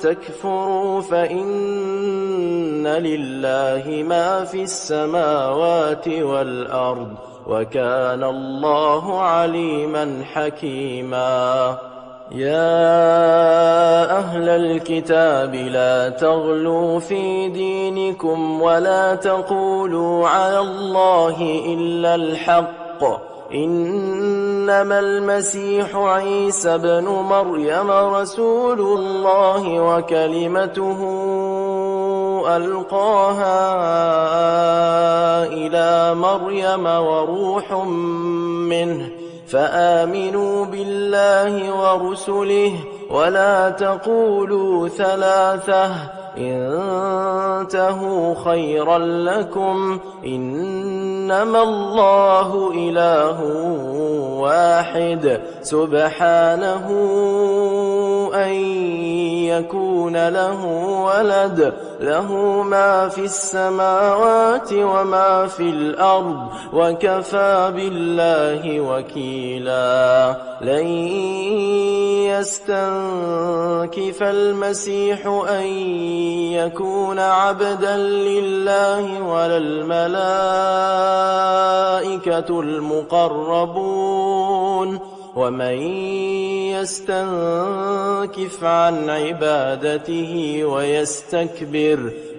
تكفروا فإن لله ما في السماوات والأرض وكان الله عليما حكيما. يا أهل الكتاب لا تغلوا في دينكم ولا تقولوا على الله إلا الحق إنما المسيح عيسى بن مريم رسول الله وكلمته ألقاها إلى مريم وروح منه فآمنوا بالله ورسله ولا تقولوا ثلاثة انتهوا خيرا لكم إنما الله إله واحد سبحانه أن يكون له ولد له ما في السماوات وما في الأرض وكفى بالله وكيلا. لن يستنكف المسيح أن يكون عبدا لله ولا الملائكة المقربون ومن يستنكف عن عبادته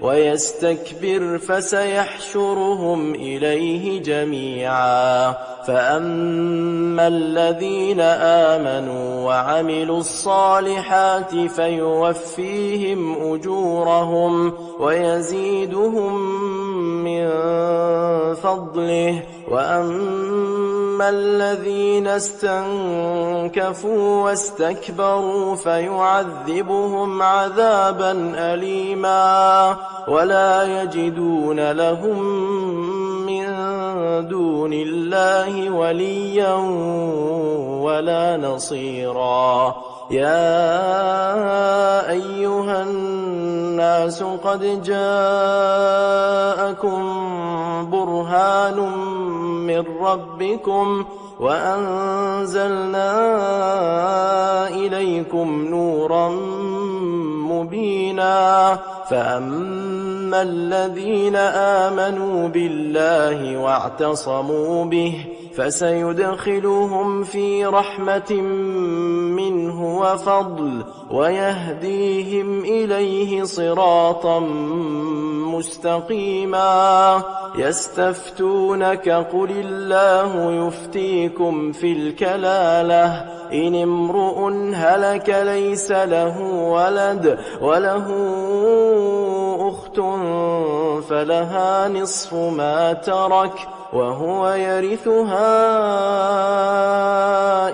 ويستكبر فسيحشرهم إليه جميعا. فأما الذين آمنوا وعملوا الصالحات فيوفيهم أجورهم ويزيدهم من فضله وأما الذين استنكفوا واستكبروا فيعذبهم عذابا أليما ولا يجدون لهم من دون الله وليا ولا نصيرا. يا أيها الناس قد جاءكم برهان من ربكم وأنزلنا إليكم نورا مبينا. فأما الذين آمنوا بالله واعتصموا به فسيدخلهم في رحمة منه وفضل ويهديهم إليه صراطا مستقيما. يستفتونك قل الله يفتيكم في الكلالة إن امرؤ هلك ليس له ولد وله أخت فلها نصف ما ترك وهو يرثها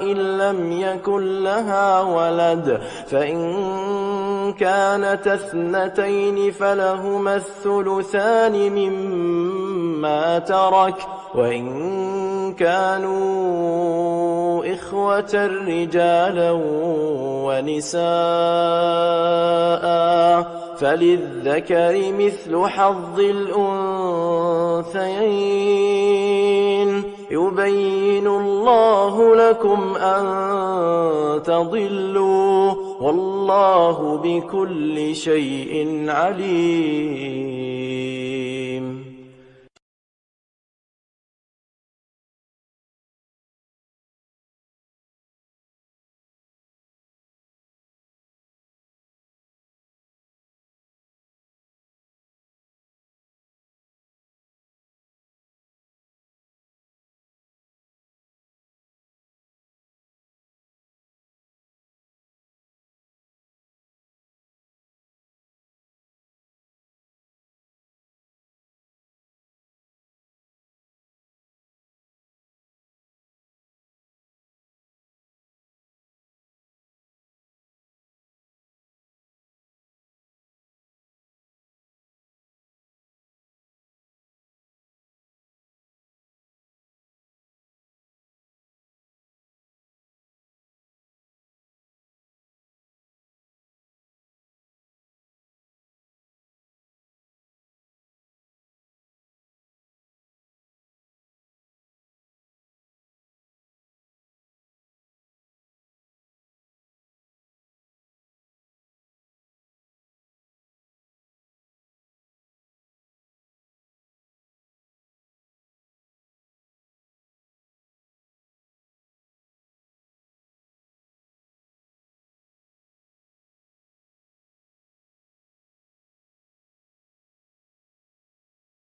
إن لم يكن لها ولد فإن كانت اثنتين فلهما الثلثان مما ترك وإن كانوا إخوة رجالا ونساء فللذكر مثل حظ الأنثيين يبين الله لكم أن تضلوا والله بكل شيء عليم.